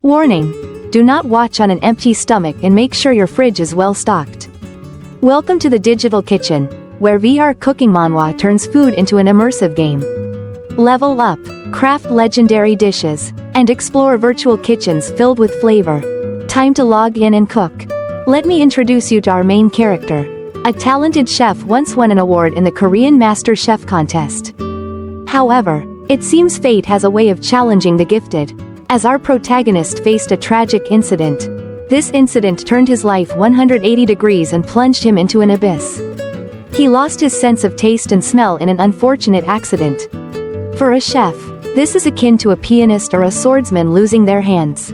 Warning! Do not watch on an empty stomach and make sure your fridge is well stocked. Welcome to the digital kitchen, where VR cooking Manhwa turns food into an immersive game. Level up, craft legendary dishes, and explore virtual kitchens filled with flavor. Time to log in and cook. Let me introduce you to our main character. A talented chef once won an award in the Korean Master Chef contest. However, it seems fate has a way of challenging the gifted. As our protagonist faced a tragic incident. This incident turned his life 180 degrees and plunged him into an abyss. He lost his sense of taste and smell in an unfortunate accident. For a chef, this is akin to a pianist or a swordsman losing their hands.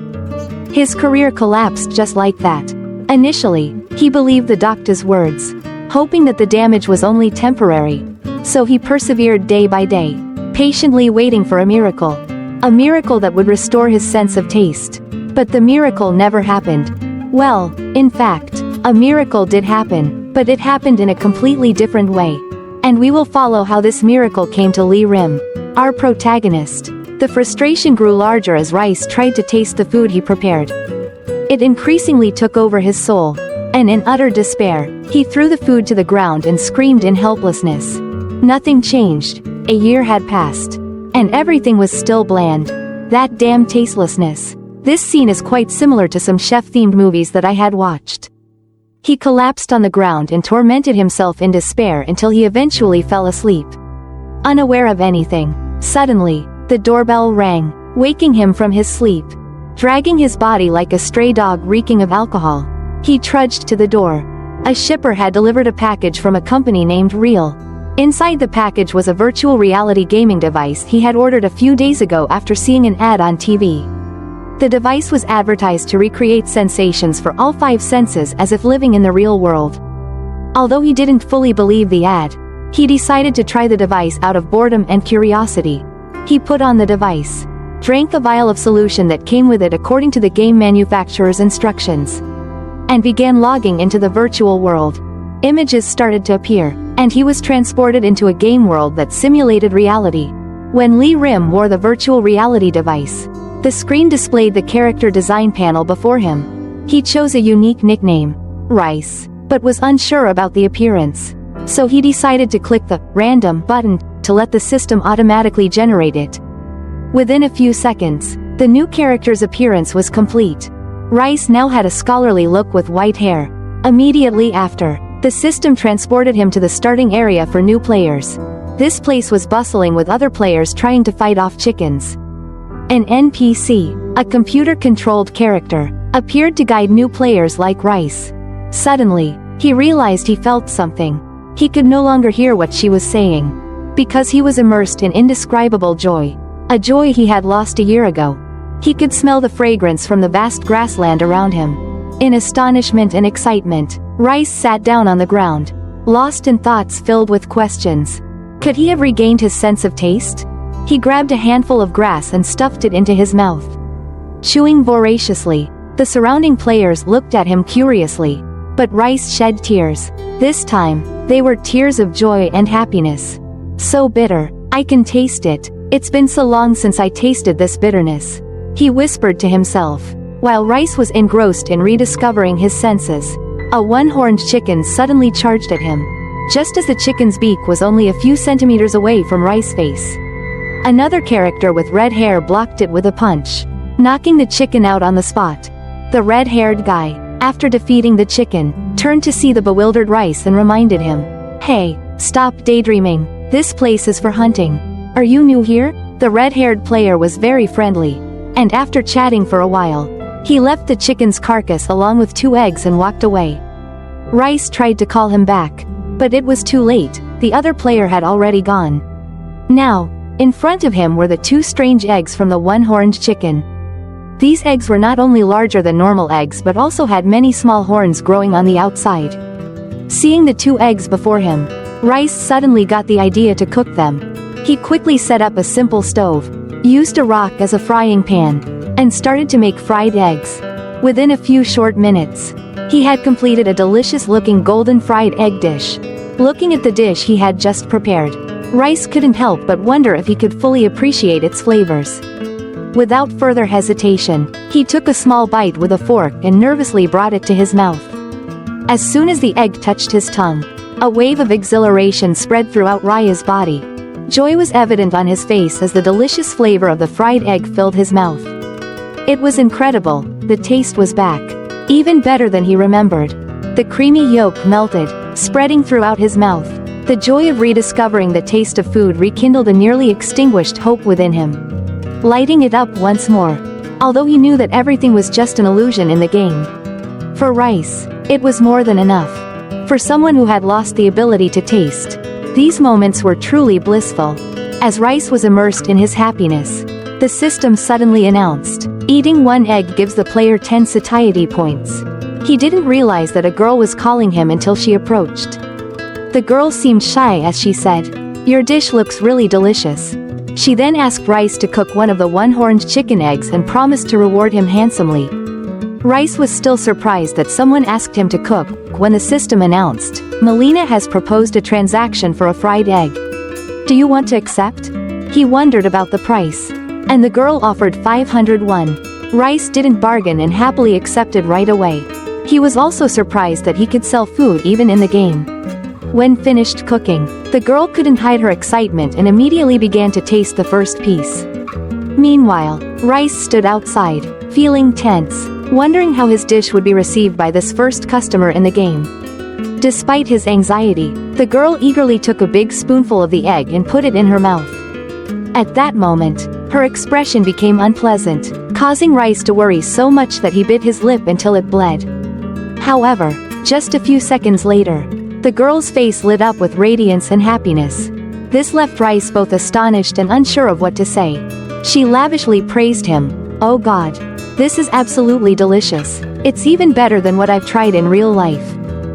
His career collapsed just like that. Initially, he believed the doctor's words, hoping that the damage was only temporary. So he persevered day by day, patiently waiting for a miracle. A miracle that would restore his sense of taste. But the miracle never happened. Well, in fact, a miracle did happen, but it happened in a completely different way. And we will follow how this miracle came to Lee Rim, our protagonist. The frustration grew larger as Rice tried to taste the food he prepared. It increasingly took over his soul, and in utter despair, he threw the food to the ground and screamed in helplessness. Nothing changed. A year had passed. And everything was still bland. That damn tastelessness. This scene is quite similar to some chef-themed movies that I had watched. He collapsed on the ground and tormented himself in despair until he eventually fell asleep. Unaware of anything, suddenly, the doorbell rang, waking him from his sleep. Dragging his body like a stray dog reeking of alcohol, he trudged to the door. A shipper had delivered a package from a company named Real. Inside the package was a virtual reality gaming device he had ordered a few days ago after seeing an ad on TV. The device was advertised to recreate sensations for all 5 senses as if living in the real world. Although he didn't fully believe the ad, he decided to try the device out of boredom and curiosity. He put on the device, drank a vial of solution that came with it according to the game manufacturer's instructions, and began logging into the virtual world. Images started to appear, and he was transported into a game world that simulated reality. When Lee Rim wore the virtual reality device, the screen displayed the character design panel before him. He chose a unique nickname, Rice, but was unsure about the appearance. So he decided to click the random button to let the system automatically generate it. Within a few seconds, the new character's appearance was complete. Rice now had a scholarly look with white hair. Immediately after, the system transported him to the starting area for new players. This place was bustling with other players trying to fight off chickens. An NPC, a computer-controlled character, appeared to guide new players like Rice. Suddenly, he realized he felt something. He could no longer hear what she was saying, because he was immersed in indescribable joy. A joy he had lost a year ago. He could smell the fragrance from the vast grassland around him. In astonishment and excitement, Rice sat down on the ground, lost in thoughts filled with questions. Could he have regained his sense of taste? He grabbed a handful of grass and stuffed it into his mouth. Chewing voraciously, the surrounding players looked at him curiously, but Rice shed tears. This time, they were tears of joy and happiness. So bitter, I can taste it. It's been so long since I tasted this bitterness, he whispered to himself, while Rice was engrossed in rediscovering his senses. A one-horned chicken suddenly charged at him, just as the chicken's beak was only a few centimeters away from Rice's face. Another character with red hair blocked it with a punch, knocking the chicken out on the spot. The red-haired guy, after defeating the chicken, turned to see the bewildered Rice and reminded him, "Hey, stop daydreaming, this place is for hunting. Are you new here?" The red-haired player was very friendly, and after chatting for a while, he left the chicken's carcass along with 2 eggs and walked away. Rice tried to call him back, but it was too late. The other player had already gone. Now, in front of him were the 2 strange eggs from the one-horned chicken. These eggs were not only larger than normal eggs but also had many small horns growing on the outside. Seeing the 2 eggs before him, Rice suddenly got the idea to cook them. He quickly set up a simple stove, used a rock as a frying pan, and started to make fried eggs. Within a few short minutes, he had completed a delicious-looking golden fried egg dish. Looking at the dish he had just prepared, Rice couldn't help but wonder if he could fully appreciate its flavors. Without further hesitation, he took a small bite with a fork and nervously brought it to his mouth. As soon as the egg touched his tongue, a wave of exhilaration spread throughout Raya's body. Joy was evident on his face as the delicious flavor of the fried egg filled his mouth. It was incredible, the taste was back. Even better than he remembered. The creamy yolk melted, spreading throughout his mouth. The joy of rediscovering the taste of food rekindled a nearly extinguished hope within him, lighting it up once more. Although he knew that everything was just an illusion in the game. For Rice, it was more than enough. For someone who had lost the ability to taste, these moments were truly blissful. As Rice was immersed in his happiness, the system suddenly announced, eating one egg gives the player 10 satiety points. He didn't realize that a girl was calling him until she approached. The girl seemed shy as she said, "Your dish looks really delicious." She then asked Rice to cook one of the one-horned chicken eggs and promised to reward him handsomely. Rice was still surprised that someone asked him to cook when the system announced, "Melina has proposed a transaction for a fried egg. Do you want to accept?" He wondered about the price. And the girl offered 501. Rice didn't bargain and happily accepted right away. He was also surprised that he could sell food even in the game. When finished cooking, the girl couldn't hide her excitement and immediately began to taste the first piece. Meanwhile, Rice stood outside, feeling tense, wondering how his dish would be received by this first customer in the game. Despite his anxiety, the girl eagerly took a big spoonful of the egg and put it in her mouth. At that moment, her expression became unpleasant, causing Rice to worry so much that he bit his lip until it bled. However, just a few seconds later, the girl's face lit up with radiance and happiness. This left Rice both astonished and unsure of what to say. She lavishly praised him. "Oh God. This is absolutely delicious. It's even better than what I've tried in real life.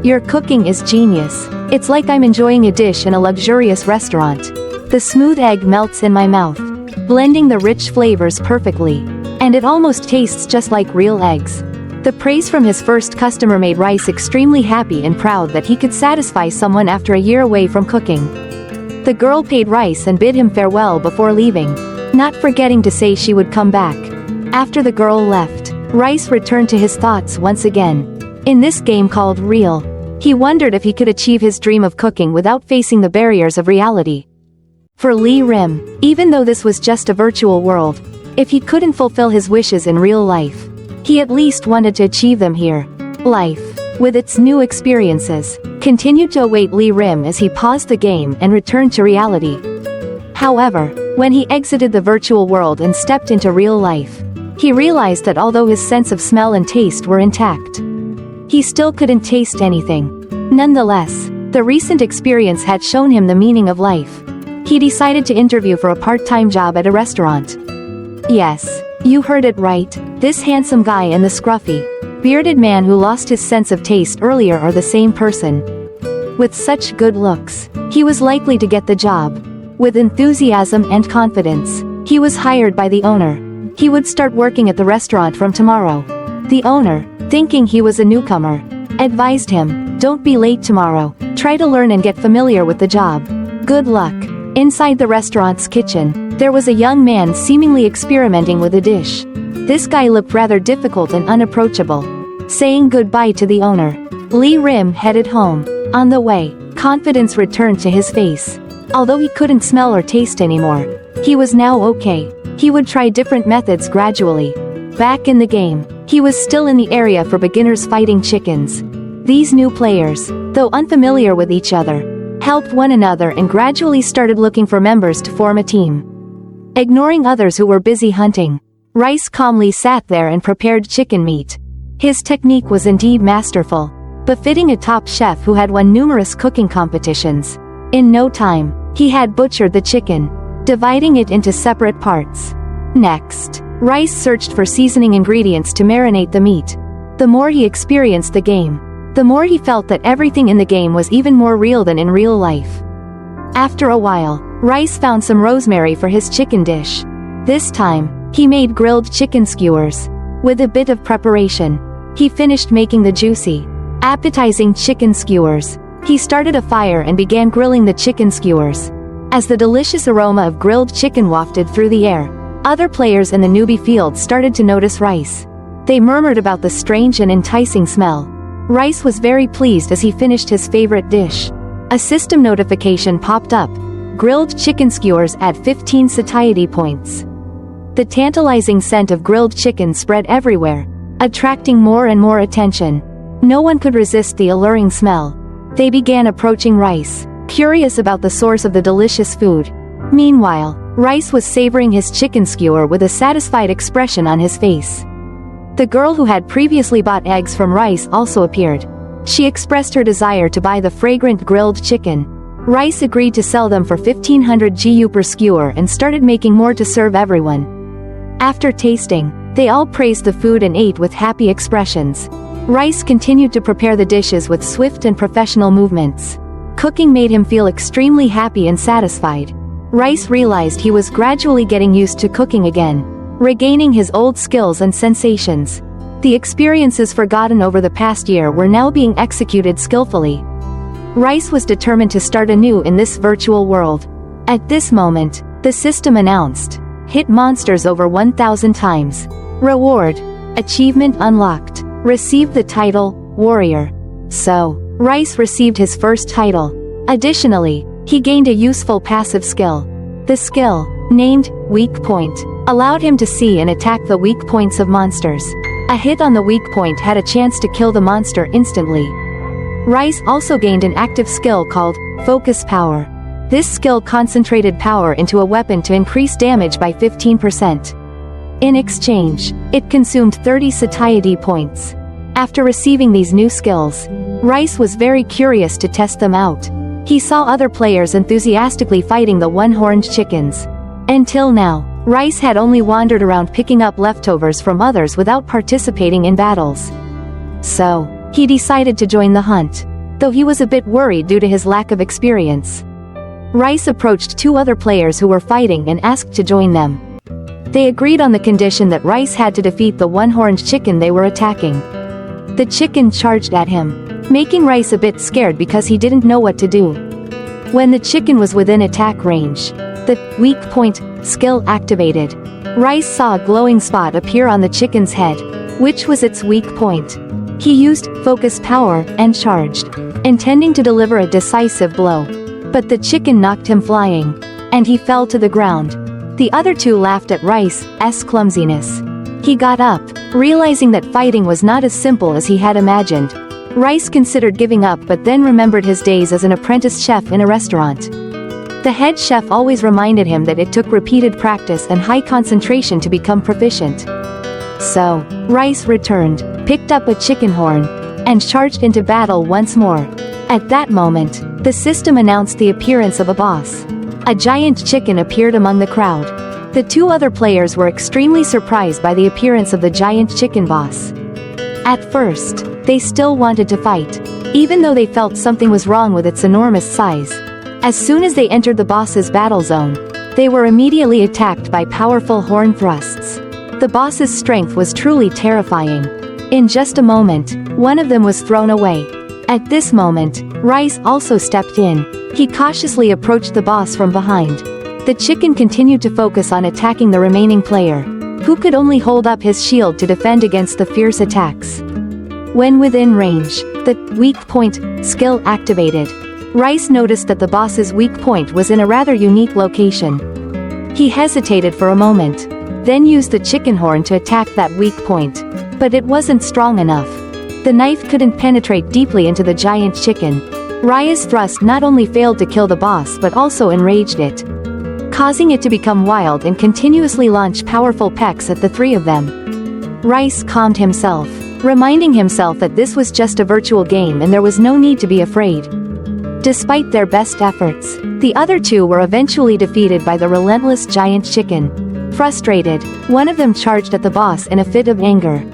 Your cooking is genius. It's like I'm enjoying a dish in a luxurious restaurant. The smooth egg melts in my mouth, blending the rich flavors perfectly. And it almost tastes just like real eggs." The praise from his first customer made Rice extremely happy and proud that he could satisfy someone after a year away from cooking. The girl paid Rice and bid him farewell before leaving, not forgetting to say she would come back. After the girl left, Rice returned to his thoughts once again. In this game called Real, he wondered if he could achieve his dream of cooking without facing the barriers of reality. For Lee Rim, even though this was just a virtual world, if he couldn't fulfill his wishes in real life, he at least wanted to achieve them here. Life, with its new experiences, continued to await Lee Rim as he paused the game and returned to reality. However, when he exited the virtual world and stepped into real life, he realized that although his sense of smell and taste were intact, he still couldn't taste anything. Nonetheless, the recent experience had shown him the meaning of life. He decided to interview for a part-time job at a restaurant. Yes, you heard it right. This handsome guy and the scruffy, bearded man who lost his sense of taste earlier are the same person. With such good looks, he was likely to get the job. With enthusiasm and confidence, he was hired by the owner. He would start working at the restaurant from tomorrow. The owner, thinking he was a newcomer, advised him, "Don't be late tomorrow. Try to learn and get familiar with the job. Good luck." Inside the restaurant's kitchen, there was a young man seemingly experimenting with a dish. This guy looked rather difficult and unapproachable. Saying goodbye to the owner, Lee Rim headed home. On the way, confidence returned to his face. Although he couldn't smell or taste anymore, he was now okay. He would try different methods gradually. Back in the game, he was still in the area for beginners fighting chickens. These new players, though unfamiliar with each other, helped one another and gradually started looking for members to form a team. Ignoring others who were busy hunting, Rice calmly sat there and prepared chicken meat. His technique was indeed masterful, befitting a top chef who had won numerous cooking competitions. In no time, he had butchered the chicken, dividing it into separate parts. Next, Rice searched for seasoning ingredients to marinate the meat. The more he experienced the game, the more he felt that everything in the game was even more real than in real life. After a while, Rice found some rosemary for his chicken dish. This time, he made grilled chicken skewers. With a bit of preparation, he finished making the juicy, appetizing chicken skewers. He started a fire and began grilling the chicken skewers. As the delicious aroma of grilled chicken wafted through the air, Other players in the newbie field started to notice Rice. They murmured about the strange and enticing smell. Rice was very pleased as he finished his favorite dish. A system notification popped up. Grilled chicken skewers at 15 satiety points. The tantalizing scent of grilled chicken spread everywhere, attracting more and more attention. No one could resist the alluring smell. They began approaching Rice, curious about the source of the delicious food. Meanwhile, Rice was savoring his chicken skewer with a satisfied expression on his face. The girl who had previously bought eggs from Rice also appeared. She expressed her desire to buy the fragrant grilled chicken. Rice agreed to sell them for 1500 GU per skewer and started making more to serve everyone. After tasting, they all praised the food and ate with happy expressions. Rice continued to prepare the dishes with swift and professional movements. Cooking made him feel extremely happy and satisfied. Rice realized he was gradually getting used to cooking again, regaining his old skills and sensations. The experiences forgotten over the past year were now being executed skillfully. Rice was determined to start anew in this virtual world. At this moment, the system announced, hit monsters over 1,000 times. Reward. Achievement unlocked. Received the title, Warrior. So, Rice received his first title. Additionally, he gained a useful passive skill. The skill, named Weak Point, allowed him to see and attack the weak points of monsters. A hit on the weak point had a chance to kill the monster instantly. Rice also gained an active skill called Focus Power. This skill concentrated power into a weapon to increase damage by 15%. In exchange, it consumed 30 satiety points. After receiving these new skills, Rice was very curious to test them out. He saw other players enthusiastically fighting the one-horned chickens. Until now, Rice had only wandered around picking up leftovers from others without participating in battles. So, he decided to join the hunt, though he was a bit worried due to his lack of experience. Rice approached two other players who were fighting and asked to join them. They agreed on the condition that Rice had to defeat the one-horned chicken they were attacking. The chicken charged at him, making Rice a bit scared because he didn't know what to do. When the chicken was within attack range, the Weak Point skill activated. Rice saw a glowing spot appear on the chicken's head, which was its weak point. He used Focus Power and charged, intending to deliver a decisive blow. But the chicken knocked him flying, and he fell to the ground. The other two laughed at Rice's clumsiness. He got up, realizing that fighting was not as simple as he had imagined. Rice considered giving up but then remembered his days as an apprentice chef in a restaurant. The head chef always reminded him that it took repeated practice and high concentration to become proficient. So, Rice returned, picked up a chicken horn, and charged into battle once more. At that moment, the system announced the appearance of a boss. A giant chicken appeared among the crowd. The two other players were extremely surprised by the appearance of the giant chicken boss. At first, they still wanted to fight, even though they felt something was wrong with its enormous size. As soon as they entered the boss's battle zone, they were immediately attacked by powerful horn thrusts. The boss's strength was truly terrifying. In just a moment, one of them was thrown away. At this moment, Rice also stepped in. He cautiously approached the boss from behind. The chicken continued to focus on attacking the remaining player, who could only hold up his shield to defend against the fierce attacks. When within range, the Weak Point skill activated. Rice noticed that the boss's weak point was in a rather unique location. He hesitated for a moment, then used the chicken horn to attack that weak point. But it wasn't strong enough. The knife couldn't penetrate deeply into the giant chicken. Rice's thrust not only failed to kill the boss but also enraged it, causing it to become wild and continuously launch powerful pecks at the three of them. Rice calmed himself, reminding himself that this was just a virtual game and there was no need to be afraid. Despite their best efforts, the other two were eventually defeated by the relentless giant chicken. Frustrated, one of them charged at the boss in a fit of anger,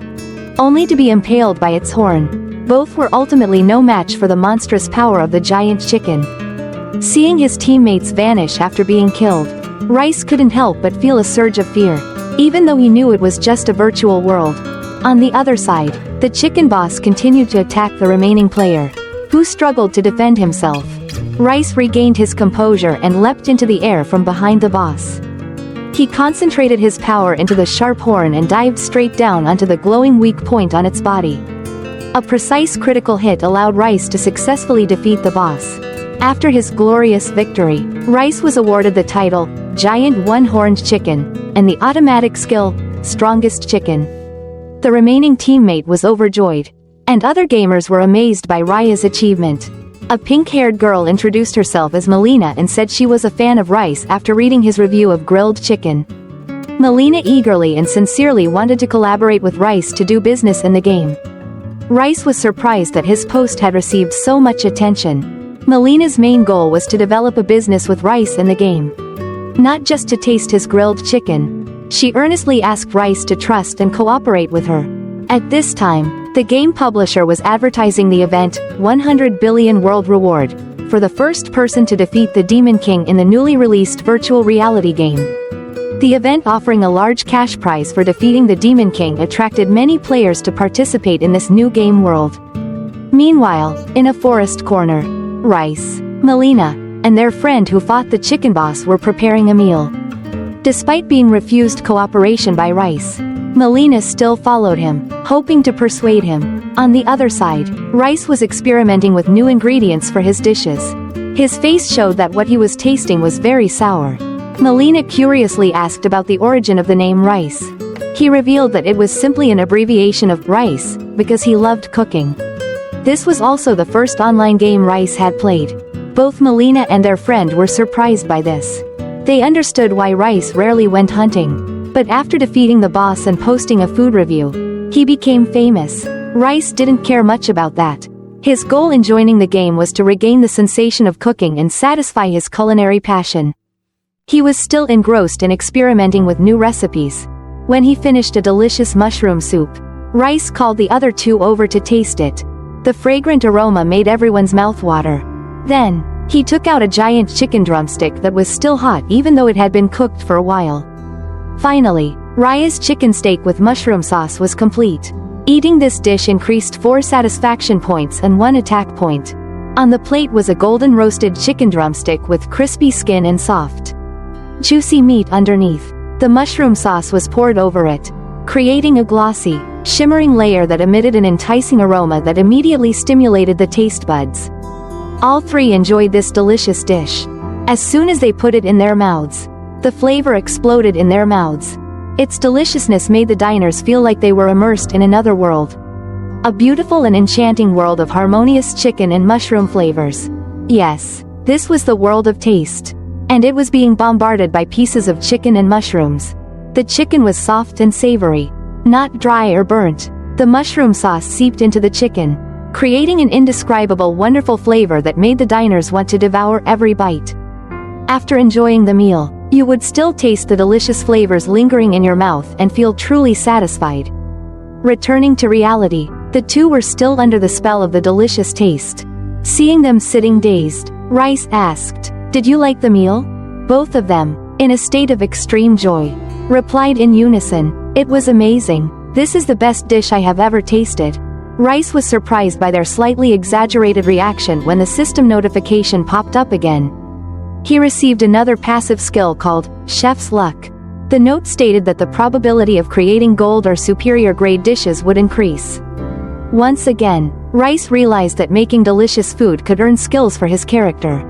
only to be impaled by its horn. Both were ultimately no match for the monstrous power of the giant chicken. Seeing his teammates vanish after being killed, Rice couldn't help but feel a surge of fear, even though he knew it was just a virtual world. On the other side, the chicken boss continued to attack the remaining player, who struggled to defend himself. Rice regained his composure and leapt into the air from behind the boss. He concentrated his power into the sharp horn and dived straight down onto the glowing weak point on its body. A precise critical hit allowed Rice to successfully defeat the boss. After his glorious victory, Rice was awarded the title, Giant One-Horned Chicken, and the automatic skill, Strongest Chicken. The remaining teammate was overjoyed, and other gamers were amazed by Raya's achievement. A pink-haired girl introduced herself as Melina and said she was a fan of Rice after reading his review of grilled chicken. Melina eagerly and sincerely wanted to collaborate with Rice to do business in the game. Rice was surprised that his post had received so much attention. Melina's main goal was to develop a business with Rice in the game. Not just to taste his grilled chicken. She earnestly asked Rice to trust and cooperate with her. At this time, the game publisher was advertising the event, 100 Billion World Reward, for the first person to defeat the Demon King in the newly released virtual reality game. The event offering a large cash prize for defeating the Demon King attracted many players to participate in this new game world. Meanwhile, in a forest corner, Rice, Melina, and their friend who fought the chicken boss were preparing a meal. Despite being refused cooperation by Rice, Melina still followed him, hoping to persuade him. On the other side, Rice was experimenting with new ingredients for his dishes. His face showed that what he was tasting was very sour. Melina curiously asked about the origin of the name Rice. He revealed that it was simply an abbreviation of Rice, because he loved cooking. This was also the first online game Rice had played. Both Melina and their friend were surprised by this. They understood why Rice rarely went hunting. But after defeating the boss and posting a food review, he became famous. Rice didn't care much about that. His goal in joining the game was to regain the sensation of cooking and satisfy his culinary passion. He was still engrossed in experimenting with new recipes. When he finished a delicious mushroom soup, Rice called the other two over to taste it. The fragrant aroma made everyone's mouth water. Then, he took out a giant chicken drumstick that was still hot even though it had been cooked for a while. Finally, Raya's chicken steak with mushroom sauce was complete. Eating this dish increased 4 satisfaction points and 1 attack point. On the plate was a golden roasted chicken drumstick with crispy skin and soft, juicy meat underneath. The mushroom sauce was poured over it, creating a glossy, shimmering layer that emitted an enticing aroma that immediately stimulated the taste buds. All three enjoyed this delicious dish. As soon as they put it in their mouths, the flavor exploded in their mouths. Its deliciousness made the diners feel like they were immersed in another world. A beautiful and enchanting world of harmonious chicken and mushroom flavors. Yes, this was the world of taste. And it was being bombarded by pieces of chicken and mushrooms. The chicken was soft and savory, not dry or burnt. The mushroom sauce seeped into the chicken, creating an indescribable wonderful flavor that made the diners want to devour every bite. After enjoying the meal, you would still taste the delicious flavors lingering in your mouth and feel truly satisfied. Returning to reality, the two were still under the spell of the delicious taste. Seeing them sitting dazed, Rice asked, "Did you like the meal?" Both of them, in a state of extreme joy, replied in unison, "It was amazing. This is the best dish I have ever tasted." Rice was surprised by their slightly exaggerated reaction when the system notification popped up again. He received another passive skill called Chef's Luck. The note stated that the probability of creating gold or superior grade dishes would increase. Once again, Rice realized that making delicious food could earn skills for his character.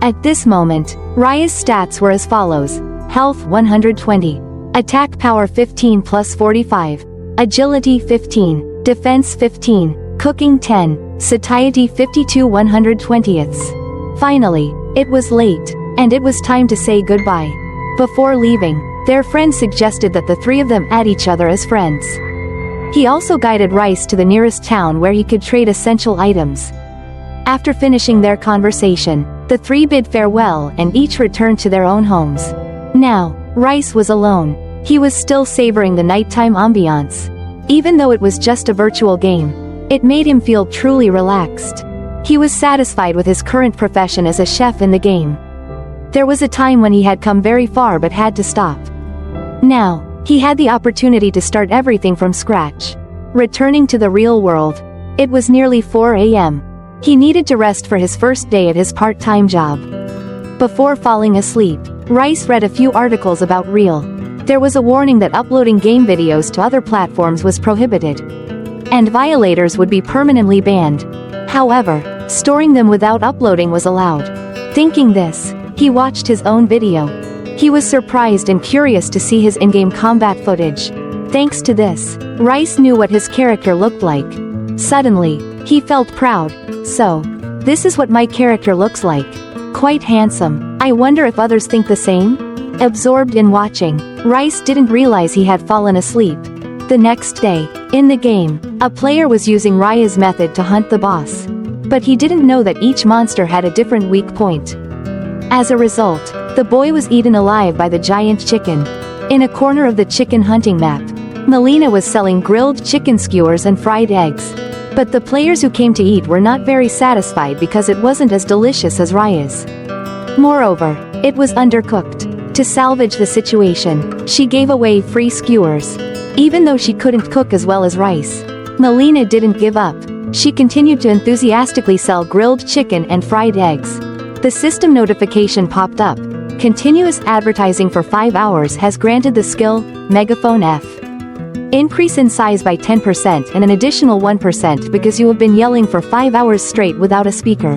At this moment, Raya's stats were as follows: Health 120, Attack Power 15 plus 45, Agility 15, Defense 15, Cooking 10, Satiety 52 120ths. Finally, it was late, and it was time to say goodbye. Before leaving, their friend suggested that the three of them add each other as friends. He also guided Rice to the nearest town where he could trade essential items. After finishing their conversation, the three bid farewell and each returned to their own homes. Now, Rice was alone. He was still savoring the nighttime ambiance. Even though it was just a virtual game, it made him feel truly relaxed. He was satisfied with his current profession as a chef in the game. There was a time when he had come very far but had to stop. Now, he had the opportunity to start everything from scratch. Returning to the real world, it was nearly 4 a.m. He needed to rest for his first day at his part-time job. Before falling asleep, Rice read a few articles about Reel. There was a warning that uploading game videos to other platforms was prohibited, and violators would be permanently banned. However, storing them without uploading was allowed. Thinking this, he watched his own video. He was surprised and curious to see his in-game combat footage. Thanks to this, Rice knew what his character looked like. Suddenly, he felt proud. So, this is what my character looks like. Quite handsome. I wonder if others think the same? Absorbed in watching, Rice didn't realize he had fallen asleep. The next day, in the game, a player was using Raya's method to hunt the boss. But he didn't know that each monster had a different weak point. As a result, the boy was eaten alive by the giant chicken. In a corner of the chicken hunting map, Melina was selling grilled chicken skewers and fried eggs. But the players who came to eat were not very satisfied because it wasn't as delicious as Raya's. Moreover, it was undercooked. To salvage the situation, she gave away free skewers. Even though she couldn't cook as well as Rice, Melina didn't give up. She continued to enthusiastically sell grilled chicken and fried eggs. The system notification popped up. Continuous advertising for 5 hours has granted the skill, Megaphone F. Increase in size by 10% and an additional 1% because you have been yelling for 5 hours straight without a speaker.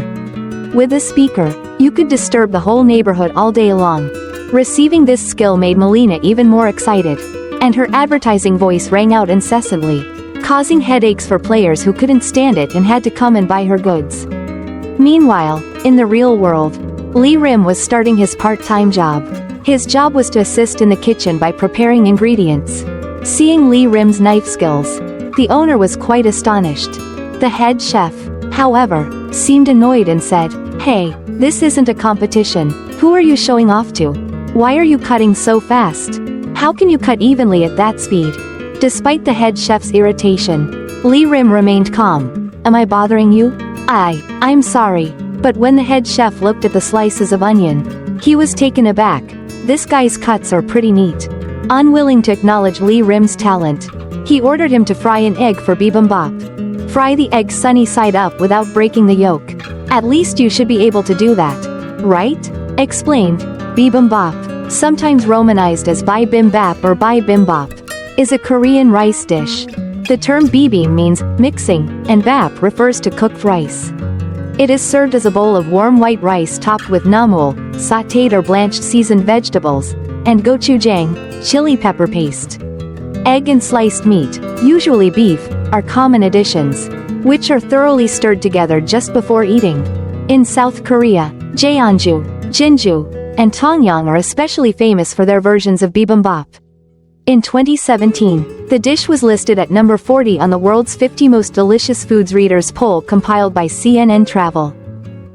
With a speaker, you could disturb the whole neighborhood all day long. Receiving this skill made Melina even more excited, and her advertising voice rang out incessantly, causing headaches for players who couldn't stand it and had to come and buy her goods. Meanwhile, in the real world, Lee Rim was starting his part-time job. His job was to assist in the kitchen by preparing ingredients. Seeing Lee Rim's knife skills, the owner was quite astonished. The head chef, however, seemed annoyed and said, "Hey, this isn't a competition. Who are you showing off to? Why are you cutting so fast? How can you cut evenly at that speed?" Despite the head chef's irritation, Lee Rim remained calm. "Am I bothering you? I'm sorry." But when the head chef looked at the slices of onion, he was taken aback. This guy's cuts are pretty neat. Unwilling to acknowledge Lee Rim's talent, he ordered him to fry an egg for bibimbap. Fry the egg sunny side up without breaking the yolk. At least you should be able to do that, right? Explained. Bibimbap, sometimes romanized as bibimbap or bibimbap, is a Korean rice dish. The term bibi means mixing, and bap refers to cooked rice. It is served as a bowl of warm white rice topped with namul, sautéed or blanched seasoned vegetables, and gochujang, chili pepper paste. Egg and sliced meat, usually beef, are common additions, which are thoroughly stirred together just before eating. In South Korea, Jeonju, Jinju, and Tongyang are especially famous for their versions of bibimbap. In 2017, the dish was listed at number 40 on the world's 50 most delicious foods readers poll compiled by CNN Travel.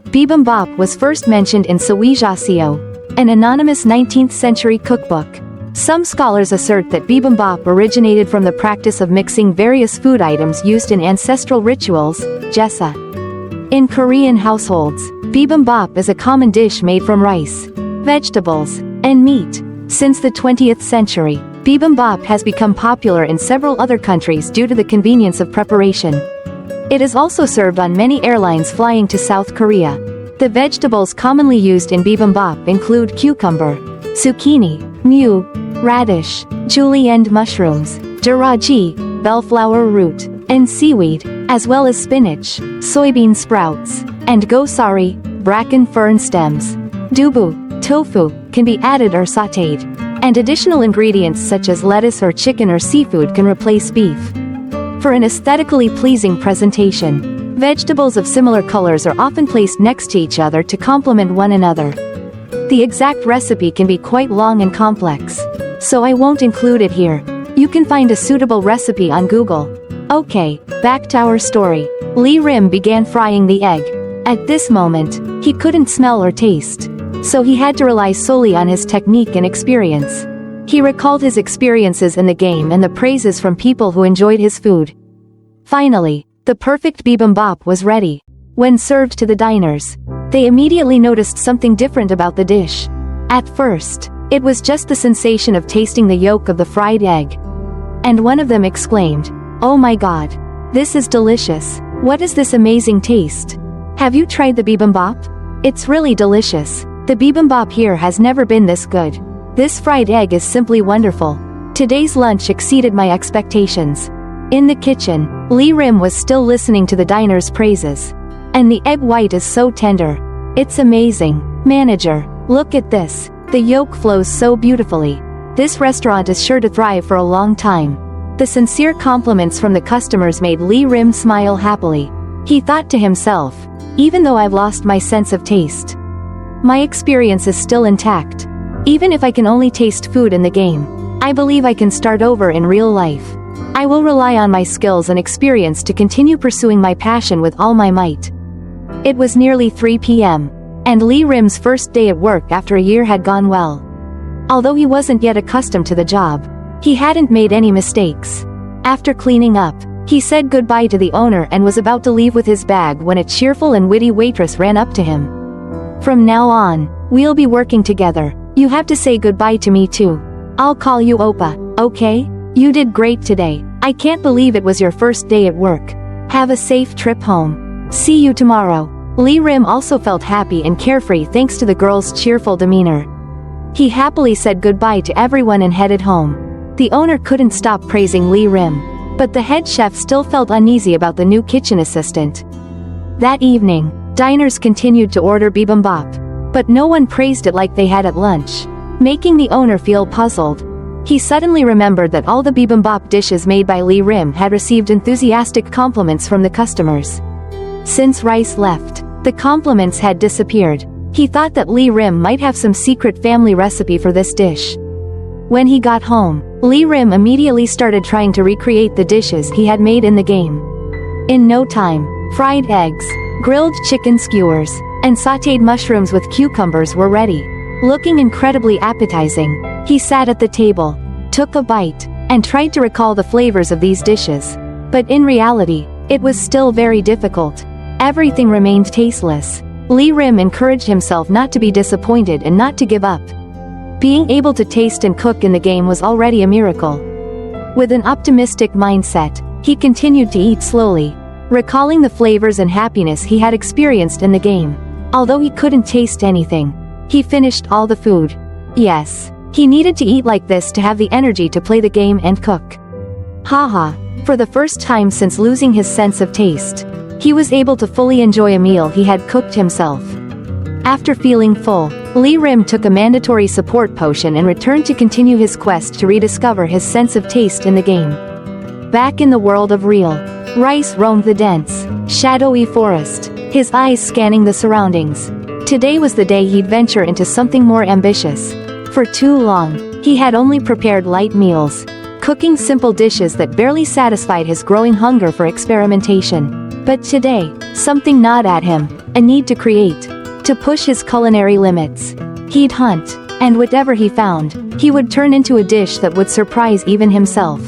Bibimbap was first mentioned in Sewijaseo, an anonymous 19th century cookbook. Some scholars assert that bibimbap originated from the practice of mixing various food items used in ancestral rituals, jesa. In Korean households, bibimbap is a common dish made from rice, vegetables, and meat. Since the 20th century, bibimbap has become popular in several other countries due to the convenience of preparation. It is also served on many airlines flying to South Korea. The vegetables commonly used in bibimbap include cucumber, zucchini, mu, radish, julienne mushrooms, jiraji, bellflower root, and seaweed, as well as spinach, soybean sprouts, and gosari, bracken fern stems. Dubu, tofu, can be added or sautéed, and additional ingredients such as lettuce or chicken or seafood can replace beef. For an aesthetically pleasing presentation, vegetables of similar colors are often placed next to each other to complement one another. The exact recipe can be quite long and complex, so I won't include it here. You can find a suitable recipe on Google. Okay, back to our story. Lee Rim began frying the egg. At this moment, he couldn't smell or taste, so he had to rely solely on his technique and experience. He recalled his experiences in the game and the praises from people who enjoyed his food. Finally, the perfect bibimbap was ready. When served to the diners, they immediately noticed something different about the dish. At first, it was just the sensation of tasting the yolk of the fried egg. And one of them exclaimed, "Oh my god! This is delicious! What is this amazing taste? Have you tried the bibimbap? It's really delicious." The bibimbap here has never been this good. This fried egg is simply wonderful. Today's lunch exceeded my expectations. In the kitchen, Lee Rim was still listening to the diner's praises. And the egg white is so tender. It's amazing. Manager, look at this. The yolk flows so beautifully. This restaurant is sure to thrive for a long time. The sincere compliments from the customers made Lee Rim smile happily. He thought to himself, even though I've lost my sense of taste, my experience is still intact. Even if I can only taste food in the game, I believe I can start over in real life. I will rely on my skills and experience to continue pursuing my passion with all my might. It was nearly 3 p.m. and Lee Rim's first day at work after a year had gone well. Although he wasn't yet accustomed to the job, he hadn't made any mistakes. After cleaning up, he said goodbye to the owner and was about to leave with his bag when a cheerful and witty waitress ran up to him. From now on, we'll be working together. You have to say goodbye to me too. I'll call you Oppa, okay? You did great today. I can't believe it was your first day at work. Have a safe trip home. See you tomorrow. Lee Rim also felt happy and carefree thanks to the girl's cheerful demeanor. He happily said goodbye to everyone and headed home. The owner couldn't stop praising Lee Rim, but the head chef still felt uneasy about the new kitchen assistant. That evening, diners continued to order bibimbap, but no one praised it like they had at lunch, making the owner feel puzzled. He suddenly remembered that all the bibimbap dishes made by Lee Rim had received enthusiastic compliments from the customers. Since Rice left, the compliments had disappeared. He thought that Lee Rim might have some secret family recipe for this dish. When he got home, Lee Rim immediately started trying to recreate the dishes he had made in the game. In no time, fried eggs, grilled chicken skewers, and sautéed mushrooms with cucumbers were ready. Looking incredibly appetizing, he sat at the table, took a bite, and tried to recall the flavors of these dishes. But in reality, it was still very difficult. Everything remained tasteless. Lee Rim encouraged himself not to be disappointed and not to give up. Being able to taste and cook in the game was already a miracle. With an optimistic mindset, he continued to eat slowly, recalling the flavors and happiness he had experienced in the game. Although he couldn't taste anything, he finished all the food. Yes, he needed to eat like this to have the energy to play the game and cook. Haha, for the first time since losing his sense of taste, he was able to fully enjoy a meal he had cooked himself. After feeling full, Lee Rim took a mandatory support potion and returned to continue his quest to rediscover his sense of taste in the game. Back in the world of real, Rice roamed the dense, shadowy forest, his eyes scanning the surroundings. Today was the day he'd venture into something more ambitious. For too long, he had only prepared light meals, cooking simple dishes that barely satisfied his growing hunger for experimentation. But today, something gnawed at him, a need to create, to push his culinary limits. He'd hunt, and whatever he found, he would turn into a dish that would surprise even himself.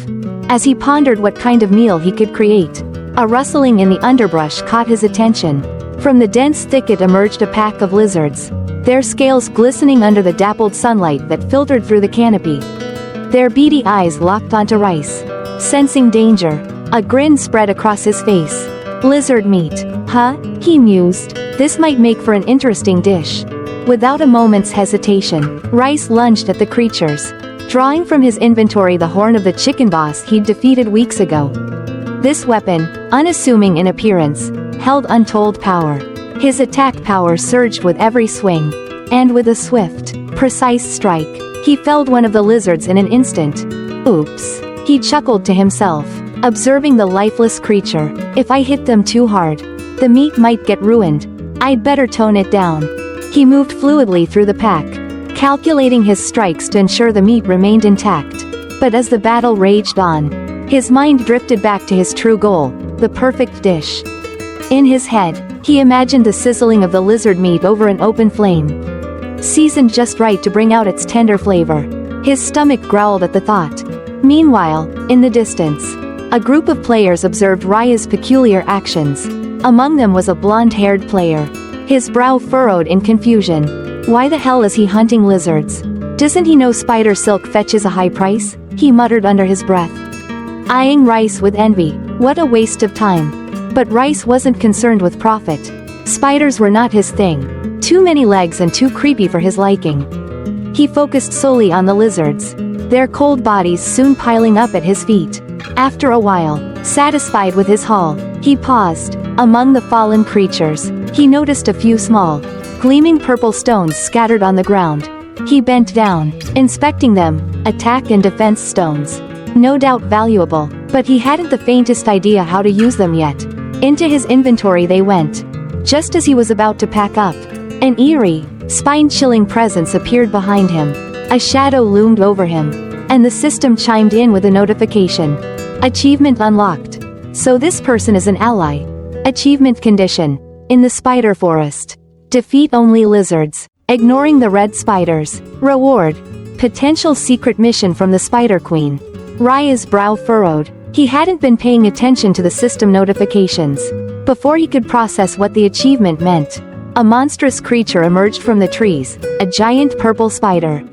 As he pondered what kind of meal he could create, a rustling in the underbrush caught his attention. From the dense thicket emerged a pack of lizards, their scales glistening under the dappled sunlight that filtered through the canopy. Their beady eyes locked onto Rice. Sensing danger, a grin spread across his face. Lizard meat, huh? He mused. This might make for an interesting dish. Without a moment's hesitation, Rice lunged at the creatures, drawing from his inventory the horn of the chicken boss he'd defeated weeks ago. This weapon, unassuming in appearance, held untold power. His attack power surged with every swing, and with a swift, precise strike, he felled one of the lizards in an instant. Oops, he chuckled to himself, observing the lifeless creature. If I hit them too hard, the meat might get ruined. I'd better tone it down. He moved fluidly through the pack, calculating his strikes to ensure the meat remained intact. But as the battle raged on, his mind drifted back to his true goal, the perfect dish. In his head, he imagined the sizzling of the lizard meat over an open flame, seasoned just right to bring out its tender flavor. His stomach growled at the thought. Meanwhile, in the distance, a group of players observed Raya's peculiar actions. Among them was a blonde-haired player, his brow furrowed in confusion. Why the hell is he hunting lizards? Doesn't he know spider silk fetches a high price? He muttered under his breath, eyeing Rice with envy. What a waste of time. But Rice wasn't concerned with profit. Spiders were not his thing. Too many legs and too creepy for his liking. He focused solely on the lizards, their cold bodies soon piling up at his feet. After a while, satisfied with his haul, he paused. Among the fallen creatures, he noticed a few small, gleaming purple stones scattered on the ground. He bent down, inspecting them, attack and defense stones. No doubt valuable, but he hadn't the faintest idea how to use them yet. Into his inventory they went. Just as he was about to pack up, an eerie, spine-chilling presence appeared behind him. A shadow loomed over him, and the system chimed in with a notification. Achievement unlocked. So this person is an ally. Achievement condition. In the spider forest. Defeat only lizards, ignoring the red spiders. Reward. Potential secret mission from the Spider Queen. Raya's brow furrowed. He hadn't been paying attention to the system notifications. Before he could process what the achievement meant, a monstrous creature emerged from the trees, a giant purple spider.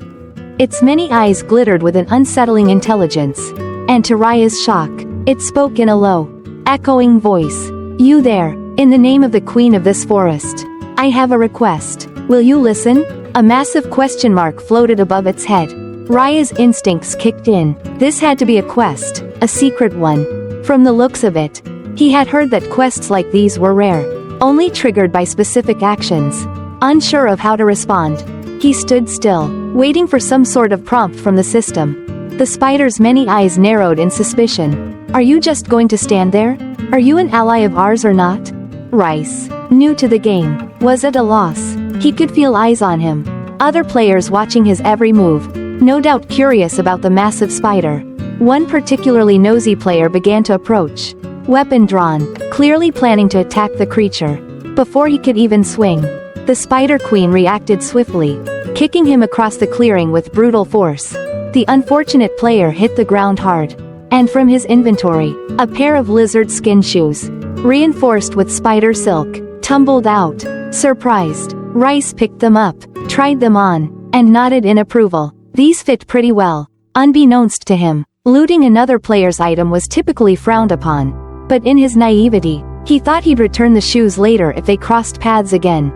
Its many eyes glittered with an unsettling intelligence. And to Raya's shock, it spoke in a low, echoing voice. You there, in the name of the queen of this forest. I have a request. Will you listen? A massive question mark floated above its head. Raya's instincts kicked in. This had to be a quest, a secret one. From the looks of it, he had heard that quests like these were rare, only triggered by specific actions. Unsure of how to respond, he stood still, waiting for some sort of prompt from the system. The spider's many eyes narrowed in suspicion. Are you just going to stand there? Are you an ally of ours or not? Rice, new to the game, was at a loss. He could feel eyes on him. Other players watching his every move, no doubt curious about the massive spider. One particularly nosy player began to approach. Weapon drawn, clearly planning to attack the creature. Before he could even swing, the Spider Queen reacted swiftly, kicking him across the clearing with brutal force. The unfortunate player hit the ground hard. And from his inventory, a pair of lizard skin shoes, reinforced with spider silk, tumbled out. Surprised, Rice picked them up, tried them on, and nodded in approval. These fit pretty well. Unbeknownst to him, looting another player's item was typically frowned upon. But in his naivety, he thought he'd return the shoes later if they crossed paths again.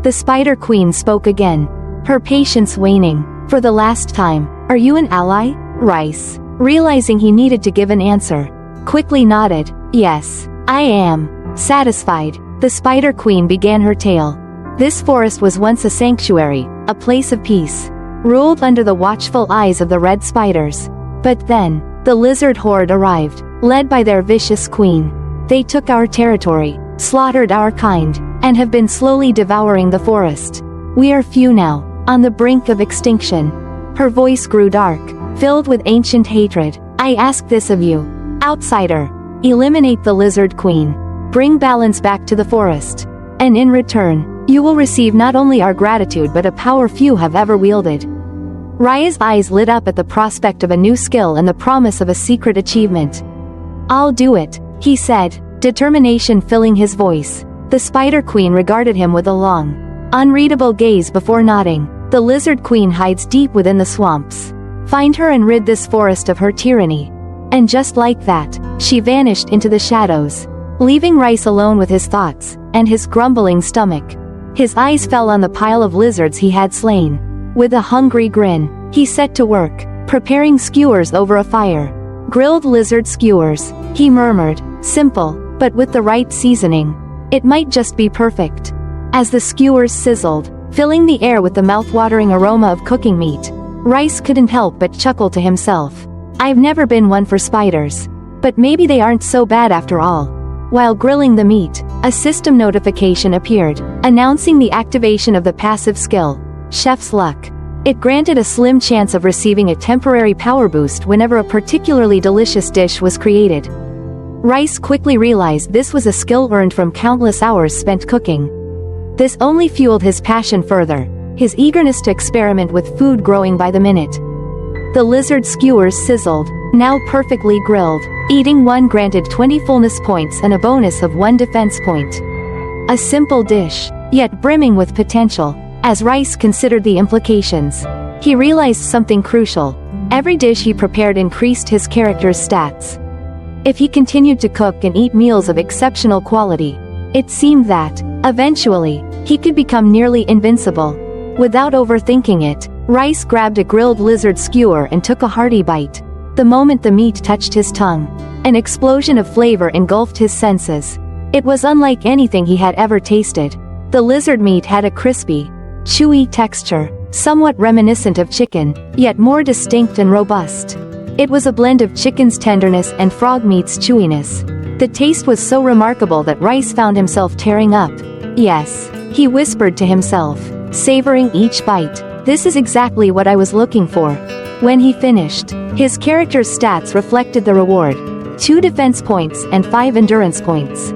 The Spider Queen spoke again, her patience waning. For the last time, are you an ally? Rice, realizing he needed to give an answer, quickly nodded. Yes, I am. Satisfied, the Spider Queen began her tale. This forest was once a sanctuary, a place of peace, ruled under the watchful eyes of the red spiders. But then, the lizard horde arrived, led by their vicious queen. They took our territory, slaughtered our kind, and have been slowly devouring the forest. We are few now, on the brink of extinction. Her voice grew dark, filled with ancient hatred. I ask this of you, outsider. Eliminate the lizard queen. Bring balance back to the forest. And in return, you will receive not only our gratitude but a power few have ever wielded. Raya's eyes lit up at the prospect of a new skill and the promise of a secret achievement. I'll do it, he said, determination filling his voice. The Spider Queen regarded him with a long, unreadable gaze before nodding. The Lizard Queen hides deep within the swamps. Find her and rid this forest of her tyranny. And just like that, she vanished into the shadows, leaving Rice alone with his thoughts, and his grumbling stomach. His eyes fell on the pile of lizards he had slain. With a hungry grin, he set to work, preparing skewers over a fire. Grilled lizard skewers, he murmured, simple, but with the right seasoning. It might just be perfect. As the skewers sizzled, filling the air with the mouth-watering aroma of cooking meat, Rice couldn't help but chuckle to himself. I've never been one for spiders. But maybe they aren't so bad after all. While grilling the meat, a system notification appeared, announcing the activation of the passive skill, Chef's Luck. It granted a slim chance of receiving a temporary power boost whenever a particularly delicious dish was created. Rice quickly realized this was a skill earned from countless hours spent cooking. This only fueled his passion further, his eagerness to experiment with food growing by the minute. The lizard skewers sizzled, now perfectly grilled. Eating one granted 20 fullness points and a bonus of 1 defense point. A simple dish, yet brimming with potential. As Rice considered the implications, he realized something crucial. Every dish he prepared increased his character's stats. If he continued to cook and eat meals of exceptional quality, it seemed that, Eventually, he could become nearly invincible. Without overthinking it, Rice grabbed a grilled lizard skewer and took a hearty bite. The moment the meat touched his tongue, an explosion of flavor engulfed his senses. It was unlike anything he had ever tasted. The lizard meat had a crispy, chewy texture, somewhat reminiscent of chicken, yet more distinct and robust. It was a blend of chicken's tenderness and frog meat's chewiness. The taste was so remarkable that Rice found himself tearing up. Yes, he whispered to himself, savoring each bite. This is exactly what I was looking for. When he finished, his character's stats reflected the reward: 2 defense points and 5 endurance points.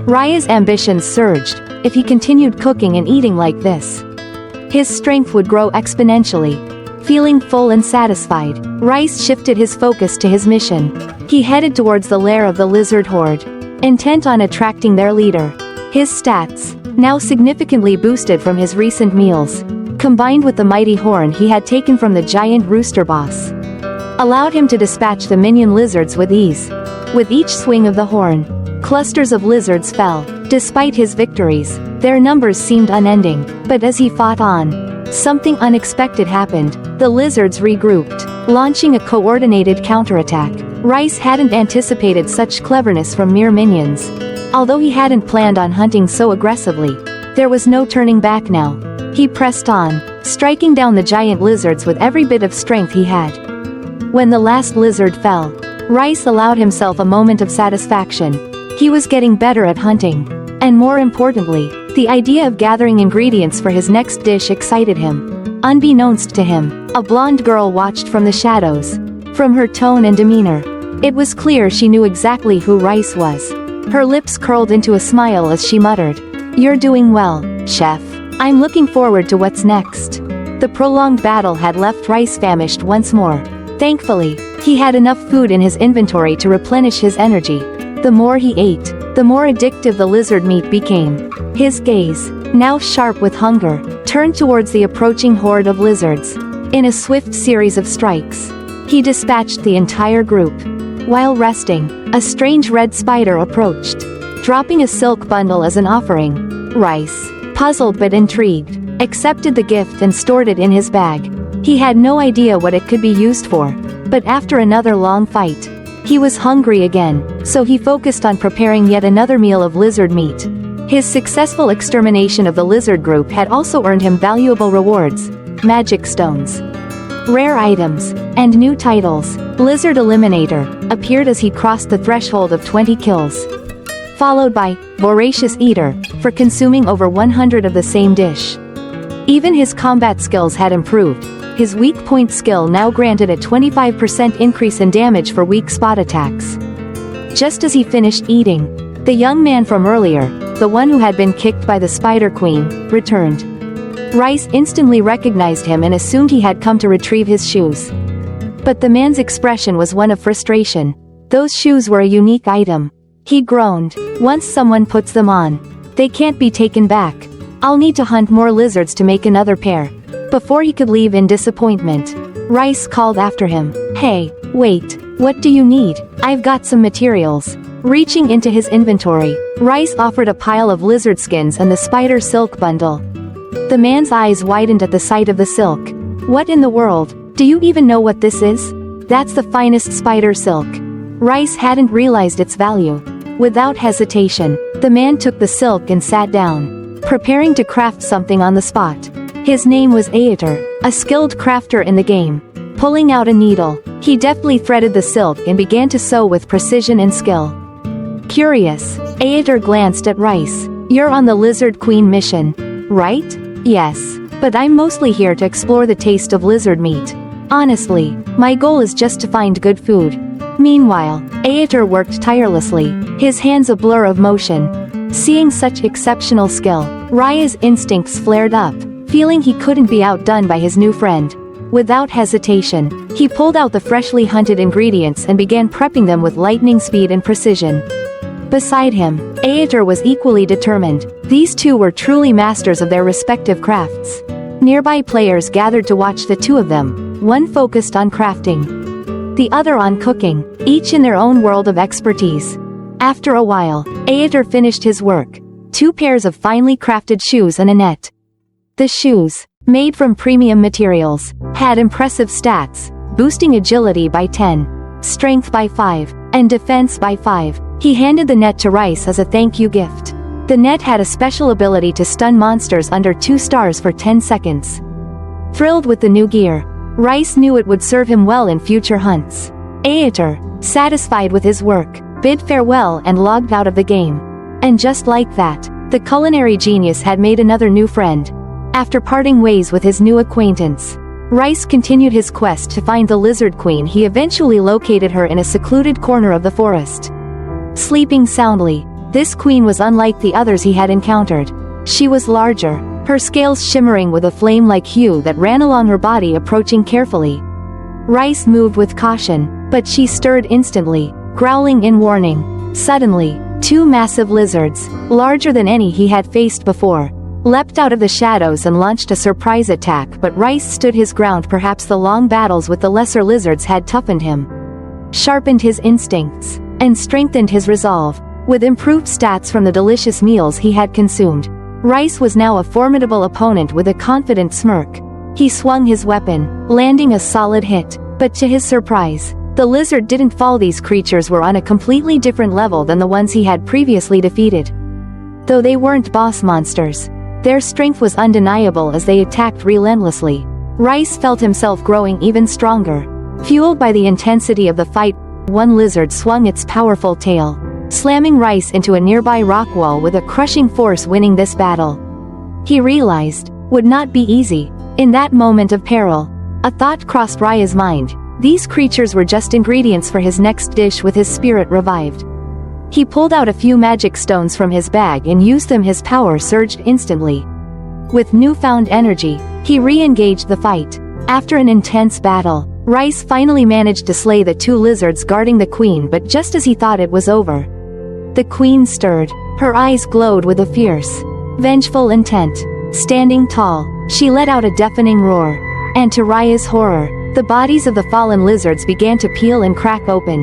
Raya's ambitions surged. If he continued cooking and eating like this, his strength would grow exponentially. Feeling full and satisfied, Rice shifted his focus to his mission. He headed towards the lair of the lizard horde, intent on attracting their leader. His stats, now significantly boosted from his recent meals, combined with the mighty horn he had taken from the giant rooster boss, allowed him to dispatch the minion lizards with ease. With each swing of the horn, clusters of lizards fell. Despite his victories, their numbers seemed unending, but as he fought on, something unexpected happened. The lizards regrouped, launching a coordinated counterattack. Rice hadn't anticipated such cleverness from mere minions. Although he hadn't planned on hunting so aggressively, there was no turning back now. He pressed on, striking down the giant lizards with every bit of strength he had. When the last lizard fell, Rice allowed himself a moment of satisfaction. He was getting better at hunting. And more importantly, the idea of gathering ingredients for his next dish excited him. Unbeknownst to him, a blonde girl watched from the shadows. From her tone and demeanor, it was clear she knew exactly who Rice was. Her lips curled into a smile as she muttered, "You're doing well, chef. I'm looking forward to what's next." The prolonged battle had left Rice famished once more. Thankfully, he had enough food in his inventory to replenish his energy. The more he ate, the more addictive the lizard meat became. His gaze, now sharp with hunger, turned towards the approaching horde of lizards. In a swift series of strikes, he dispatched the entire group. While resting, a strange red spider approached, dropping a silk bundle as an offering. Rice, puzzled but intrigued, accepted the gift and stored it in his bag. He had no idea what it could be used for, but after another long fight, he was hungry again, so he focused on preparing yet another meal of lizard meat. His successful extermination of the lizard group had also earned him valuable rewards: magic stones, rare items, and new titles. Lizard Eliminator appeared as he crossed the threshold of 20 kills, followed by Voracious Eater for consuming over 100 of the same dish. Even his combat skills had improved. His weak point skill now granted a 25% increase in damage for weak spot attacks. Just as he finished eating, the young man from earlier, the one who had been kicked by the Spider Queen, returned. Rice instantly recognized him and assumed he had come to retrieve his shoes. But the man's expression was one of frustration. Those shoes were a unique item. He groaned. "Once someone puts them on, they can't be taken back. I'll need to hunt more lizards to make another pair." Before he could leave in disappointment, Rice called after him, "Hey, wait, what do you need? I've got some materials." Reaching into his inventory, Rice offered a pile of lizard skins and the spider silk bundle. The man's eyes widened at the sight of the silk. "What in the world? Do you even know what this is?" "That's the finest spider silk." Rice hadn't realized its value. Without hesitation, the man took the silk and sat down, preparing to craft something on the spot. His name was Aeter, a skilled crafter in the game. Pulling out a needle, he deftly threaded the silk and began to sew with precision and skill. Curious, Aeter glanced at Rice. "You're on the Lizard Queen mission, right?" "Yes, but I'm mostly here to explore the taste of lizard meat. Honestly, my goal is just to find good food." Meanwhile, Aeter worked tirelessly, his hands a blur of motion. Seeing such exceptional skill, Raya's instincts flared up, feeling he couldn't be outdone by his new friend. Without hesitation, he pulled out the freshly hunted ingredients and began prepping them with lightning speed and precision. Beside him, Aeter was equally determined. These two were truly masters of their respective crafts. Nearby players gathered to watch the two of them, one focused on crafting, the other on cooking, each in their own world of expertise. After a while, Aeter finished his work, 2 pairs of finely crafted shoes and a net. The shoes, made from premium materials, had impressive stats, boosting agility by 10, strength by 5, and defense by 5. He handed the net to Rice as a thank you gift. The net had a special ability to stun monsters under 2 stars for 10 seconds. Thrilled with the new gear, Rice knew it would serve him well in future hunts. Aetor, satisfied with his work, bid farewell and logged out of the game. And just like that, the culinary genius had made another new friend. After parting ways with his new acquaintance, Rice continued his quest to find the Lizard Queen. He eventually located her in a secluded corner of the forest. Sleeping soundly, this queen was unlike the others he had encountered. She was larger, her scales shimmering with a flame-like hue that ran along her body, approaching carefully. Rice moved with caution, but she stirred instantly, growling in warning. Suddenly, 2 massive lizards, larger than any he had faced before, leapt out of the shadows and launched a surprise attack, but Rice stood his ground. Perhaps the long battles with the lesser lizards had toughened him, sharpened his instincts, and strengthened his resolve. With improved stats from the delicious meals he had consumed, Rice was now a formidable opponent. With a confident smirk, he swung his weapon, landing a solid hit, but to his surprise, the lizard didn't fall. These creatures were on a completely different level than the ones he had previously defeated. Though they weren't boss monsters, their strength was undeniable as they attacked relentlessly. Rice felt himself growing even stronger. Fueled by the intensity of the fight, one lizard swung its powerful tail, slamming Rice into a nearby rock wall with a crushing force. Winning this battle, he realized, would not be easy. In that moment of peril, a thought crossed Raya's mind. These creatures were just ingredients for his next dish. With his spirit revived, he pulled out a few magic stones from his bag and used them. His power surged instantly. With newfound energy, he re-engaged the fight. After an intense battle, Rice finally managed to slay the 2 lizards guarding the queen, but just as he thought it was over, the queen stirred. Her eyes glowed with a fierce, vengeful intent. Standing tall, she let out a deafening roar. And to Raya's horror, the bodies of the fallen lizards began to peel and crack open.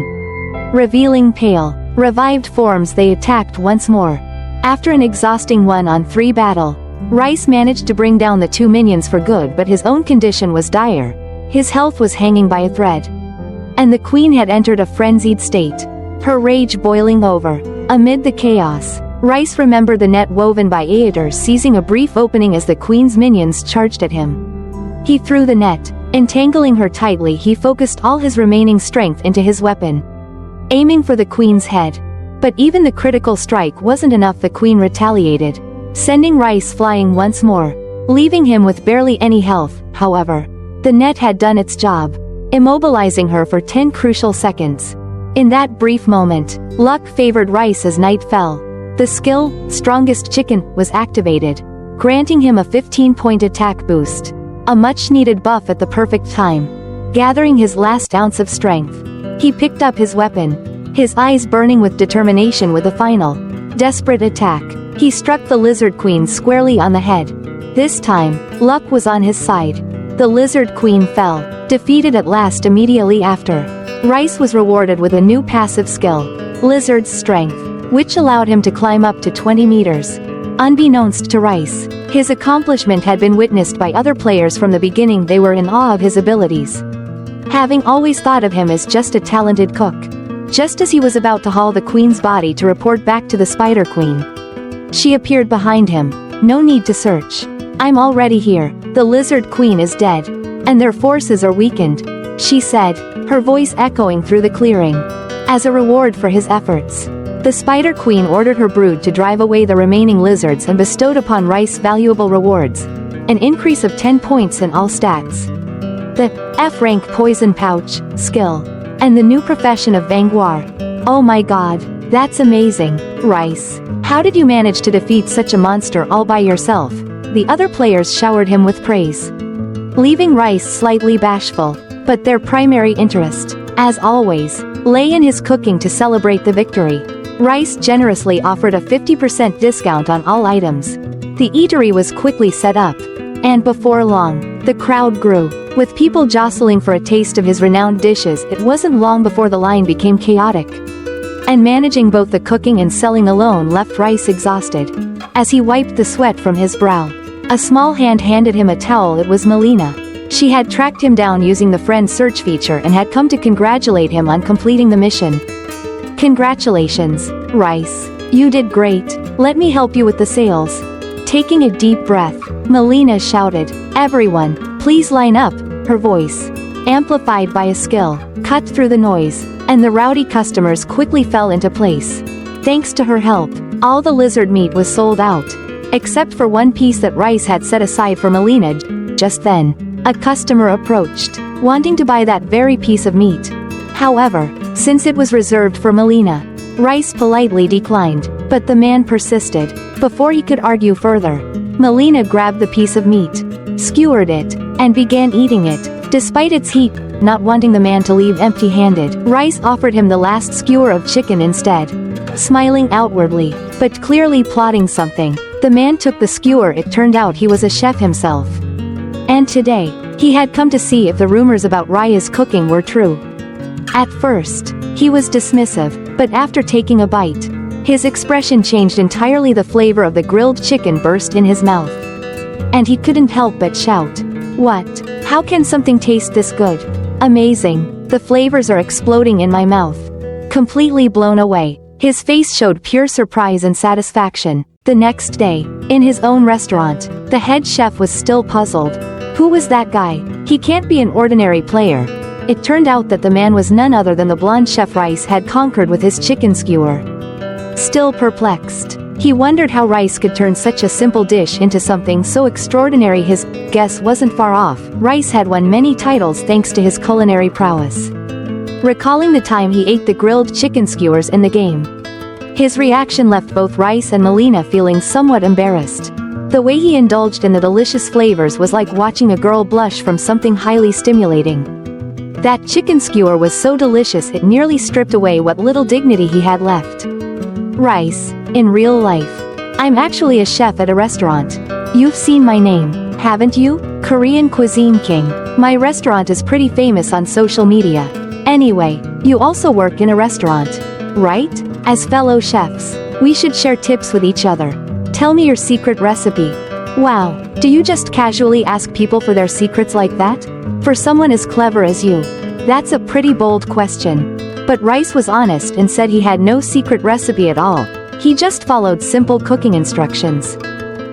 Revealing pale, revived forms, they attacked once more. After an exhausting 1-on-3 battle, Rice managed to bring down the 2 minions for good, but his own condition was dire. His health was hanging by a thread. And the queen had entered a frenzied state, her rage boiling over. Amid the chaos, Rice remembered the net woven by Aetor, seizing a brief opening as the queen's minions charged at him. He threw the net, entangling her tightly. He focused all his remaining strength into his weapon, aiming for the queen's head. But even the critical strike wasn't enough. The queen retaliated, sending Rice flying once more, leaving him with barely any health. However, the net had done its job, immobilizing her for 10 crucial seconds. In that brief moment, luck favored Rice as night fell. The skill, Strongest Chicken, was activated, granting him a 15-point attack boost, a much-needed buff at the perfect time. Gathering his last ounce of strength, he picked up his weapon, his eyes burning with determination. With a final, desperate attack, he struck the Lizard Queen squarely on the head. This time, luck was on his side. The Lizard Queen fell, defeated at last. Immediately after, Rice was rewarded with a new passive skill, Lizard's Strength, which allowed him to climb up to 20 meters. Unbeknownst to Rice, his accomplishment had been witnessed by other players from the beginning. They were in awe of his abilities, having always thought of him as just a talented cook. Just as he was about to haul the queen's body to report back to the Spider Queen, she appeared behind him. No need to search. I'm already here. The Lizard Queen is dead, and their forces are weakened, she said, her voice echoing through the clearing. As a reward for his efforts, the Spider Queen ordered her brood to drive away the remaining lizards and bestowed upon Rice valuable rewards, an increase of 10 points in all stats, the F-rank Poison Pouch skill, and the new profession of Vanguard. Oh my god, that's amazing, Rice. How did you manage to defeat such a monster all by yourself? The other players showered him with praise, leaving Rice slightly bashful, but their primary interest, as always, lay in his cooking. To celebrate the victory, Rice generously offered a 50% discount on all items. The eatery was quickly set up, and before long, the crowd grew, with people jostling for a taste of his renowned dishes. It wasn't long before the line became chaotic. and managing both the cooking and selling alone left Rice exhausted. As he wiped the sweat from his brow, a small hand handed him a towel. It was Melina. She had tracked him down using the friend search feature and had come to congratulate him on completing the mission. Congratulations, Rice. You did great. Let me help you with the sales. Taking a deep breath, Melina shouted, "Everyone, please line up." Her voice, amplified by a skill, cut through the noise, and the rowdy customers quickly fell into place. Thanks to her help, all the lizard meat was sold out, except for one piece that Rice had set aside for Melina. Just then, a customer approached, wanting to buy that very piece of meat. However, since it was reserved for Melina, Rice politely declined, but the man persisted. Before he could argue further, Melina grabbed the piece of meat, skewered it, and began eating it. Despite its heat, not wanting the man to leave empty-handed, Rice offered him the last skewer of chicken instead. Smiling outwardly, but clearly plotting something, the man took the skewer. It turned out he was a chef himself. And today, he had come to see if the rumors about Raya's cooking were true. At first, he was dismissive, but after taking a bite, his expression changed entirely. The flavor of the grilled chicken burst in his mouth, and he couldn't help but shout, "What? How can something taste this good? Amazing. The flavors are exploding in my mouth." Completely blown away, his face showed pure surprise and satisfaction. The next day, in his own restaurant, the head chef was still puzzled. Who was that guy? He can't be an ordinary player. It turned out that the man was none other than the blonde chef Rice had conquered with his chicken skewer. Still perplexed, he wondered how Rice could turn such a simple dish into something so extraordinary. His guess wasn't far off. Rice had won many titles thanks to his culinary prowess. Recalling the time he ate the grilled chicken skewers in the game, his reaction left both Rice and Melina feeling somewhat embarrassed. The way he indulged in the delicious flavors was like watching a girl blush from something highly stimulating. That chicken skewer was so delicious it nearly stripped away what little dignity he had left. Rice, in real life. I'm actually a chef at a restaurant. You've seen my name, haven't you? Korean Cuisine King. My restaurant is pretty famous on social media. Anyway, you also work in a restaurant, right? As fellow chefs, we should share tips with each other. Tell me your secret recipe. Wow, do you just casually ask people for their secrets like that? For someone as clever as you, that's a pretty bold question. But Rice was honest and said he had no secret recipe at all. He just followed simple cooking instructions.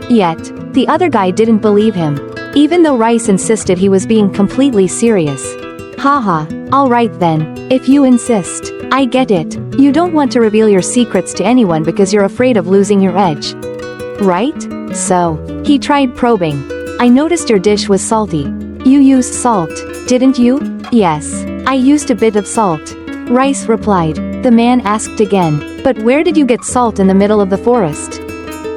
Yet, the other guy didn't believe him, even though Rice insisted he was being completely serious. Haha, alright then, if you insist. I get it. You don't want to reveal your secrets to anyone because you're afraid of losing your edge. Right? So, he tried probing. I noticed your dish was salty. You used salt, didn't you? Yes, I used a bit of salt. Rice replied. The man asked again, but where did you get salt in the middle of the forest?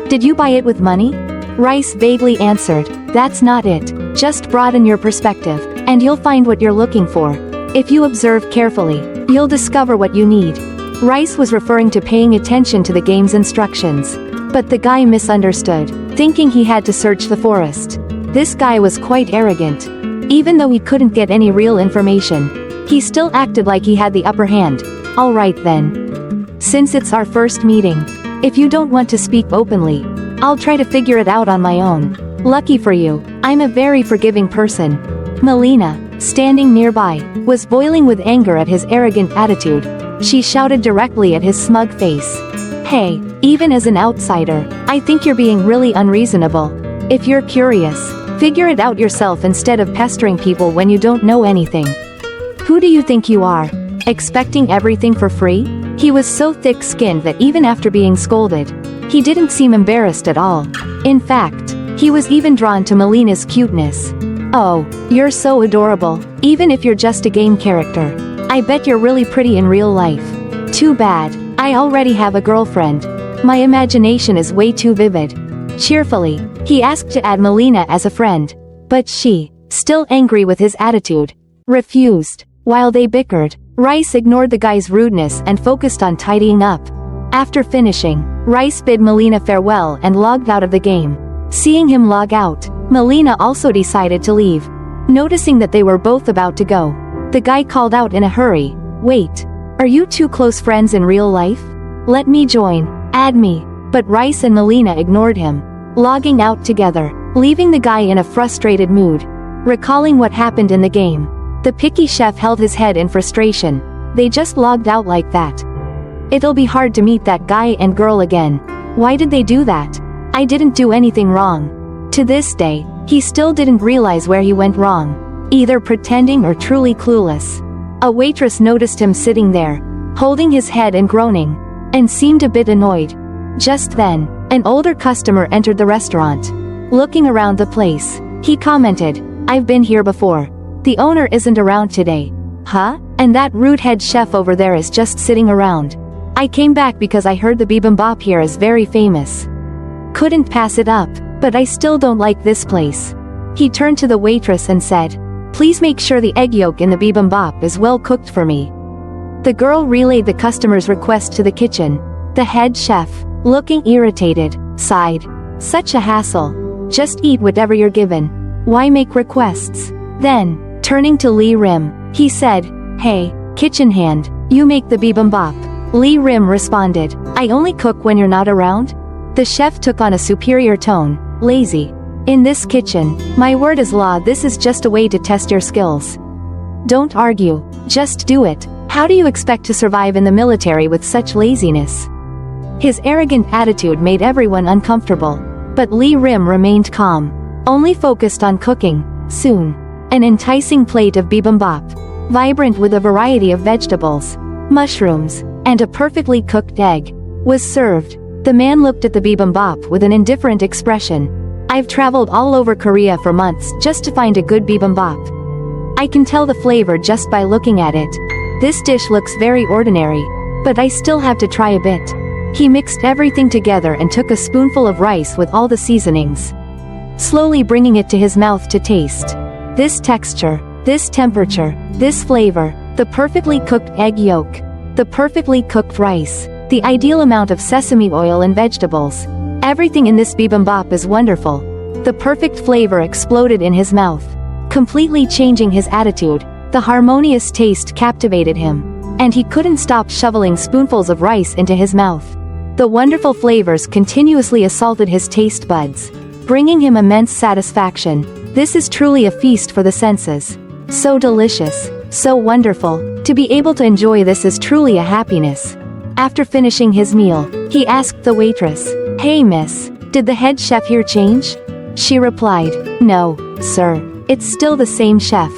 Did you buy it with money? Rice vaguely answered, that's not it. Just broaden your perspective, and you'll find what you're looking for. If you observe carefully, you'll discover what you need. Rice was referring to paying attention to the game's instructions. But the guy misunderstood, thinking he had to search the forest. This guy was quite arrogant. Even though he couldn't get any real information, he still acted like he had the upper hand. Alright then. Since it's our first meeting, if you don't want to speak openly, I'll try to figure it out on my own. Lucky for you, I'm a very forgiving person. Melina, standing nearby, was boiling with anger at his arrogant attitude. She shouted directly at his smug face. Hey, even as an outsider, I think you're being really unreasonable. If you're curious, figure it out yourself instead of pestering people when you don't know anything. Who do you think you are? Expecting everything for free? He was so thick-skinned that even after being scolded, he didn't seem embarrassed at all. In fact, he was even drawn to Melina's cuteness. Oh, you're so adorable, even if you're just a game character. I bet you're really pretty in real life. Too bad, I already have a girlfriend. My imagination is way too vivid. Cheerfully, he asked to add Melina as a friend. But she, still angry with his attitude, refused. While they bickered, Rice ignored the guy's rudeness and focused on tidying up. After finishing, Rice bid Melina farewell and logged out of the game. Seeing him log out, Melina also decided to leave. Noticing that they were both about to go, the guy called out in a hurry, "Wait, Are you two close friends in real life? Let me join. Add me. But Rice and Melina ignored him, logging out together, leaving the guy in a frustrated mood. Recalling what happened in the game, the picky chef held his head in frustration. They just logged out like that. It'll be hard to meet that guy and girl again. Why did they do that? I didn't do anything wrong. To this day, he still didn't realize where he went wrong, either pretending or truly clueless. A waitress noticed him sitting there, holding his head and groaning, and seemed a bit annoyed. Just then, an older customer entered the restaurant. Looking around the place, he commented, "I've been here before. The owner isn't around today." Huh? And that rude head chef over there is just sitting around. I came back because I heard the bibimbap here is very famous. Couldn't pass it up, but I still don't like this place. He turned to the waitress and said, "Please make sure the egg yolk in the bibimbap is well cooked for me." The girl relayed the customer's request to the kitchen. The head chef, looking irritated, sighed. "Such a hassle. Just eat whatever you're given. Why make requests?" Then, turning to Lee Rim, he said, "Hey, kitchen hand, you make the bibimbap." Lee Rim responded, "I only cook when you're not around." The chef took on a superior tone, "Lazy. In this kitchen, my word is law. This is just a way to test your skills. Don't argue, just do it. How do you expect to survive in the military with such laziness?" His arrogant attitude made everyone uncomfortable. But Lee Rim remained calm, only focused on cooking. Soon, an enticing plate of bibimbap, vibrant with a variety of vegetables, mushrooms, and a perfectly cooked egg, was served. The man looked at the bibimbap with an indifferent expression. "I've traveled all over Korea for months just to find a good bibimbap. I can tell the flavor just by looking at it. This dish looks very ordinary, but I still have to try a bit." He mixed everything together and took a spoonful of rice with all the seasonings, slowly bringing it to his mouth to taste. This texture, this temperature, this flavor, the perfectly cooked egg yolk, the perfectly cooked rice, the ideal amount of sesame oil and vegetables. Everything in this bibimbap is wonderful. The perfect flavor exploded in his mouth, completely changing his attitude. The harmonious taste captivated him, and he couldn't stop shoveling spoonfuls of rice into his mouth. The wonderful flavors continuously assaulted his taste buds, bringing him immense satisfaction. This is truly a feast for the senses. So delicious, so wonderful. To be able to enjoy this is truly a happiness. After finishing his meal, he asked the waitress, "Hey miss, did the head chef here change?" She replied, "No, sir. It's still the same chef.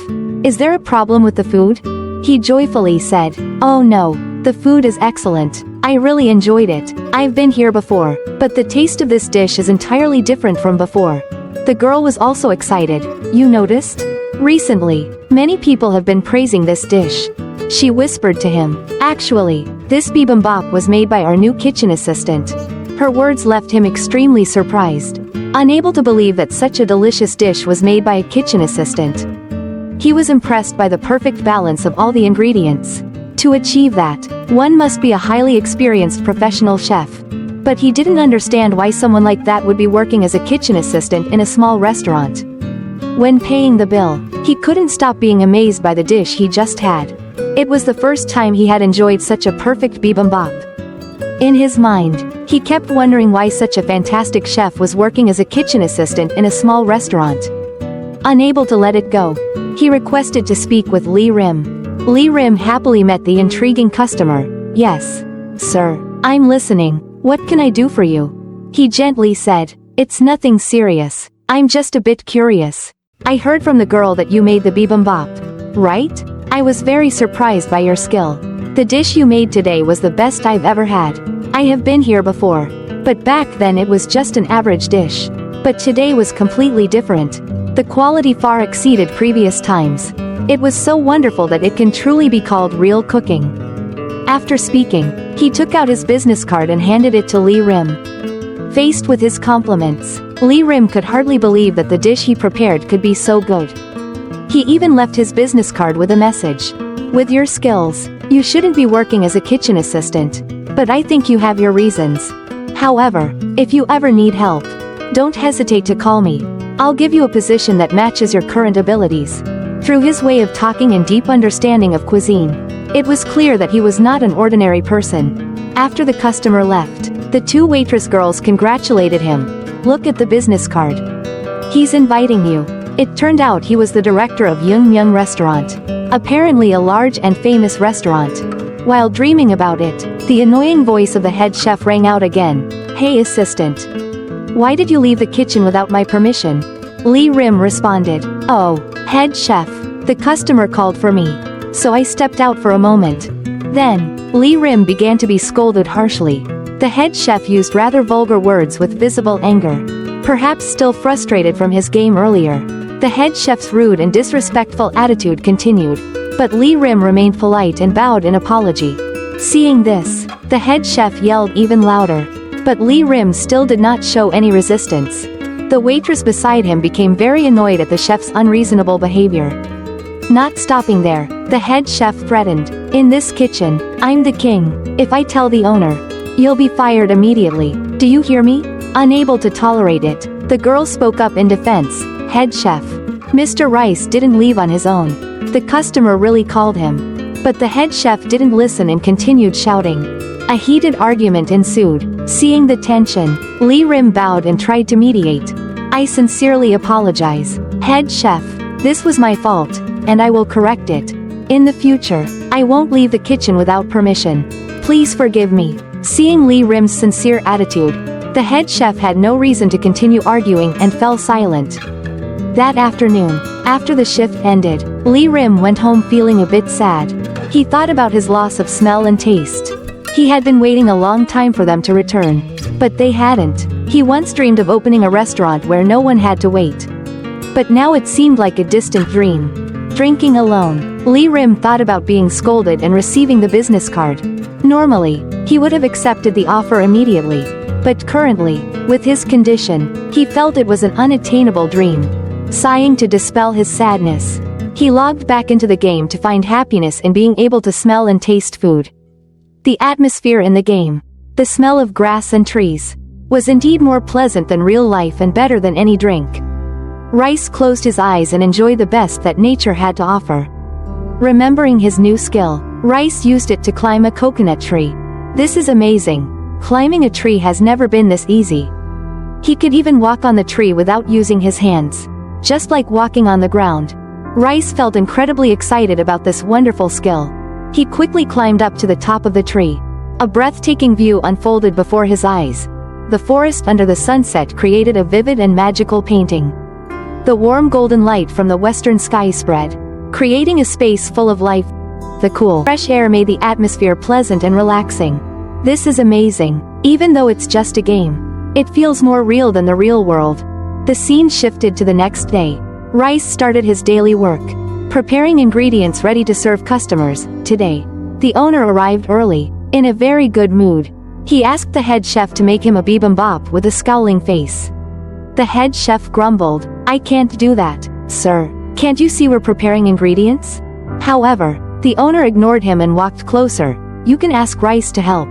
Is there a problem with the food?" He joyfully said, "Oh no, the food is excellent. I really enjoyed it. I've been here before, but the taste of this dish is entirely different from before." The girl was also excited. "You noticed? Recently, many people have been praising this dish." She whispered to him, "Actually, this bibimbap was made by our new kitchen assistant." Her words left him extremely surprised, unable to believe that such a delicious dish was made by a kitchen assistant. He was impressed by the perfect balance of all the ingredients. To achieve that, one must be a highly experienced professional chef. But he didn't understand why someone like that would be working as a kitchen assistant in a small restaurant. When paying the bill, he couldn't stop being amazed by the dish he just had. It was the first time he had enjoyed such a perfect bibimbap. In his mind, he kept wondering why such a fantastic chef was working as a kitchen assistant in a small restaurant. Unable to let it go, he requested to speak with Lee Rim. Lee Rim happily met the intriguing customer. "Yes, sir, I'm listening. What can I do for you?" He gently said, "It's nothing serious. I'm just a bit curious. I heard from the girl that you made the bibimbap, right? I was very surprised by your skill. The dish you made today was the best I've ever had. I have been here before, but back then it was just an average dish. But today was completely different. The quality far exceeded previous times. It was so wonderful that it can truly be called real cooking." After speaking, he took out his business card and handed it to Lee Rim. Faced with his compliments, Lee Rim could hardly believe that the dish he prepared could be so good. He even left his business card with a message. "With your skills, you shouldn't be working as a kitchen assistant, but I think you have your reasons. However, if you ever need help, don't hesitate to call me. I'll give you a position that matches your current abilities." Through his way of talking and deep understanding of cuisine, It was clear that he was not an ordinary person. After the customer left, the two waitress girls congratulated him. "Look at the business card. He's inviting you." It turned out he was the director of Yung Myung Restaurant, apparently a large and famous restaurant. While dreaming about it, the annoying voice of the head chef rang out again. "Hey assistant. Why did you leave the kitchen without my permission?" Lee Rim responded. "Oh, head chef. The customer called for me. So I stepped out for a moment." Then, Lee Rim began to be scolded harshly. The head chef used rather vulgar words with visible anger. Perhaps still frustrated from his game earlier. The head chef's rude and disrespectful attitude continued, but Lee Rim remained polite and bowed in apology. Seeing this, the head chef yelled even louder, but Lee Rim still did not show any resistance. The waitress beside him became very annoyed at the chef's unreasonable behavior. Not stopping there, the head chef threatened, "In this kitchen, I'm the king. If I tell the owner, you'll be fired immediately. Do you hear me?" Unable to tolerate it, the girl spoke up in defense. "Head chef. Mr. Rice didn't leave on his own. The customer really called him." But the head chef didn't listen and continued shouting. A heated argument ensued. Seeing the tension, Lee Rim bowed and tried to mediate. "I sincerely apologize, head chef. This was my fault, and I will correct it. In the future, I won't leave the kitchen without permission. Please forgive me." Seeing Lee Rim's sincere attitude, the head chef had no reason to continue arguing and fell silent. That afternoon, after the shift ended, Lee Rim went home feeling a bit sad. He thought about his loss of smell and taste. He had been waiting a long time for them to return, but they hadn't. He once dreamed of opening a restaurant where no one had to wait. But now it seemed like a distant dream. Drinking alone, Lee Rim thought about being scolded and receiving the business card. Normally, he would have accepted the offer immediately. But currently, with his condition, he felt it was an unattainable dream. Sighing to dispel his sadness, he logged back into the game to find happiness in being able to smell and taste food. The atmosphere in the game, the smell of grass and trees, was indeed more pleasant than real life and better than any drink. Rice closed his eyes and enjoyed the best that nature had to offer. Remembering his new skill, Rice used it to climb a coconut tree. "This is amazing. Climbing a tree has never been this easy." He could even walk on the tree without using his hands, just like walking on the ground. Rice felt incredibly excited about this wonderful skill. He quickly climbed up to the top of the tree. A breathtaking view unfolded before his eyes. The forest under the sunset created a vivid and magical painting. The warm golden light from the western sky spread, creating a space full of life. The cool, fresh air made the atmosphere pleasant and relaxing. "This is amazing. Even though it's just a game, it feels more real than the real world." The scene shifted to the next day. Rice started his daily work, preparing ingredients ready to serve customers. Today, the owner arrived early, in a very good mood. He asked the head chef to make him a bibimbap with a scowling face. The head chef grumbled, "I can't do that, sir. Can't you see we're preparing ingredients?" However, the owner ignored him and walked closer. "You can ask Rice to help."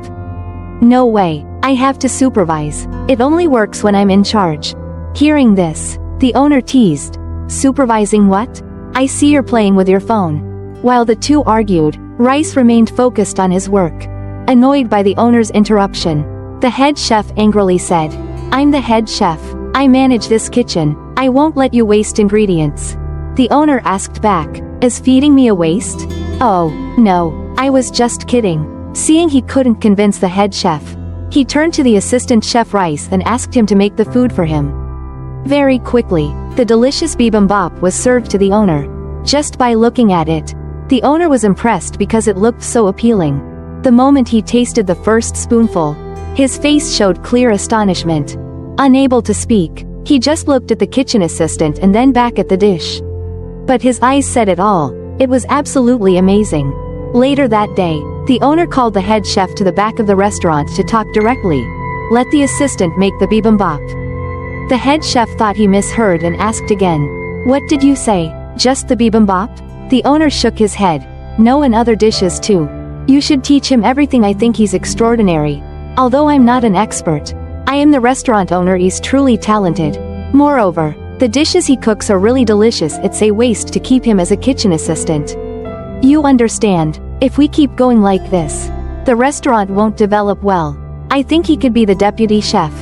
"No way, I have to supervise. It only works when I'm in charge." Hearing this, the owner teased, "Supervising what? I see you're playing with your phone." While the two argued, Rice remained focused on his work. Annoyed by the owner's interruption, the head chef angrily said, "I'm the head chef. I manage this kitchen. I won't let you waste ingredients." The owner asked back, "Is feeding me a waste?" "Oh, no, I was just kidding." Seeing he couldn't convince the head chef, he turned to the assistant chef Rice and asked him to make the food for him. Very quickly, the delicious bibimbap was served to the owner. Just by looking at it, the owner was impressed because it looked so appealing. The moment he tasted the first spoonful, his face showed clear astonishment. Unable to speak, he just looked at the kitchen assistant and then back at the dish. But his eyes said it all. It was absolutely amazing. Later that day, the owner called the head chef to the back of the restaurant to talk directly. Let the assistant make the bibimbap. The head chef thought he misheard and asked again, "What did you say? Just the bibimbap?" The owner shook his head. "No, and other dishes too. You should teach him everything. I think he's extraordinary. Although I'm not an expert, I am the restaurant owner. He's truly talented. Moreover, the dishes he cooks are really delicious. It's a waste to keep him as a kitchen assistant. You understand, if we keep going like this, the restaurant won't develop well. I think he could be the deputy chef.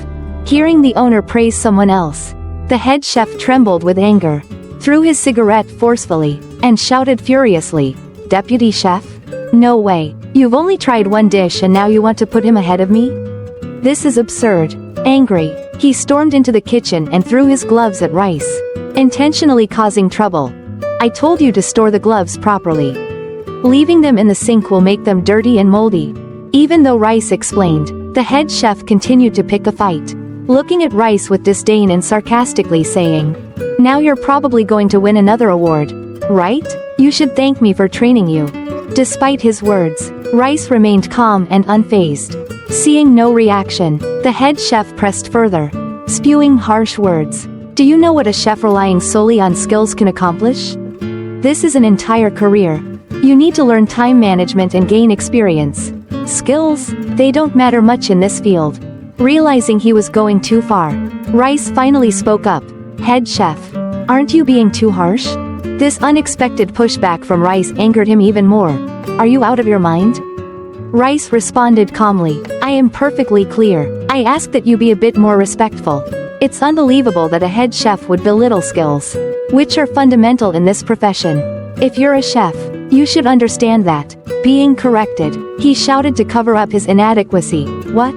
Hearing the owner praise someone else, the head chef trembled with anger, threw his cigarette forcefully, and shouted furiously, "Deputy chef? No way, you've only tried one dish and now you want to put him ahead of me? This is absurd." Angry, he stormed into the kitchen and threw his gloves at Rice, intentionally causing trouble. "I told you to store the gloves properly. Leaving them in the sink will make them dirty and moldy." Even though Rice explained, the head chef continued to pick a fight, looking at Rice with disdain and sarcastically saying, "Now you're probably going to win another award, right? You should thank me for training you." Despite his words, Rice remained calm and unfazed. Seeing no reaction, the head chef pressed further, spewing harsh words. "Do you know what a chef relying solely on skills can accomplish? This is an entire career. You need to learn time management and gain experience. Skills, they don't matter much in this field." Realizing he was going too far, Rice finally spoke up. "Head chef, aren't you being too harsh?" This unexpected pushback from Rice angered him even more. "Are you out of your mind?" Rice responded calmly, "I am perfectly clear. I ask that you be a bit more respectful. It's unbelievable that a head chef would belittle skills, which are fundamental in this profession. If you're a chef, you should understand that." Being corrected, he shouted to cover up his inadequacy. "What?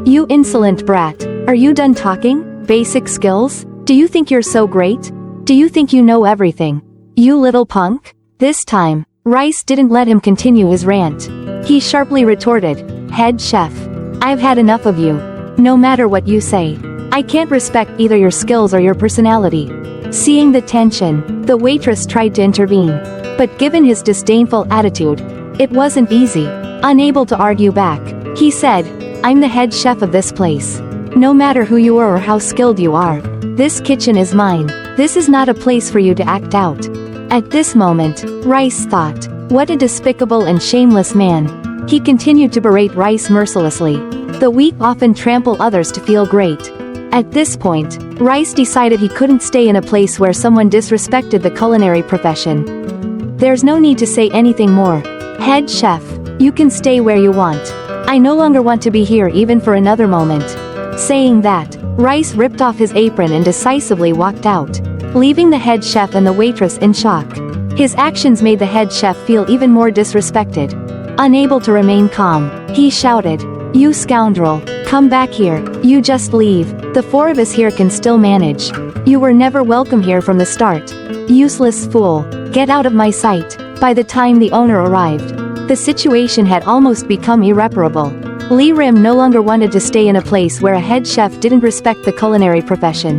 You insolent brat, are you done talking? Basic skills? Do you think you're so great? Do you think you know everything? You little punk?" This time, Rice didn't let him continue his rant. He sharply retorted, "Head chef, I've had enough of you. No matter what you say, I can't respect either your skills or your personality." Seeing the tension, the waitress tried to intervene, but given his disdainful attitude, it wasn't easy. Unable to argue back, he said, "I'm the head chef of this place. No matter who you are or how skilled you are, this kitchen is mine. This is not a place for you to act out." At this moment, Rice thought, "What a despicable and shameless man." He continued to berate Rice mercilessly. The weak often trample others to feel great. At this point, Rice decided he couldn't stay in a place where someone disrespected the culinary profession. "There's no need to say anything more. Head chef, you can stay where you want. I no longer want to be here even for another moment." Saying that, Rice ripped off his apron and decisively walked out, leaving the head chef and the waitress in shock. His actions made the head chef feel even more disrespected. Unable to remain calm, he shouted, "You scoundrel, come back here, you just leave. The four of us here can still manage. You were never welcome here from the start. Useless fool, get out of my sight." By the time the owner arrived, the situation had almost become irreparable. Lee Rim no longer wanted to stay in a place where a head chef didn't respect the culinary profession.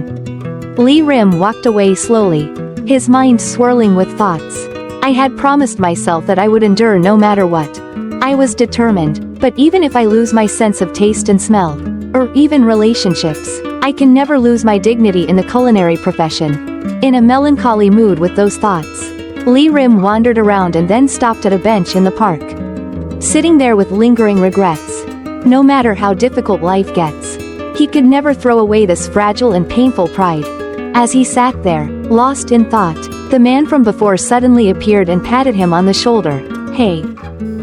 Lee Rim walked away slowly, his mind swirling with thoughts. "I had promised myself that I would endure no matter what. I was determined, but even if I lose my sense of taste and smell, or even relationships, I can never lose my dignity in the culinary profession." In a melancholy mood with those thoughts, Lee Rim wandered around and then stopped at a bench in the park. Sitting there with lingering regrets. No matter how difficult life gets, he could never throw away this fragile and painful pride. As he sat there, lost in thought, the man from before suddenly appeared and patted him on the shoulder. "Hey,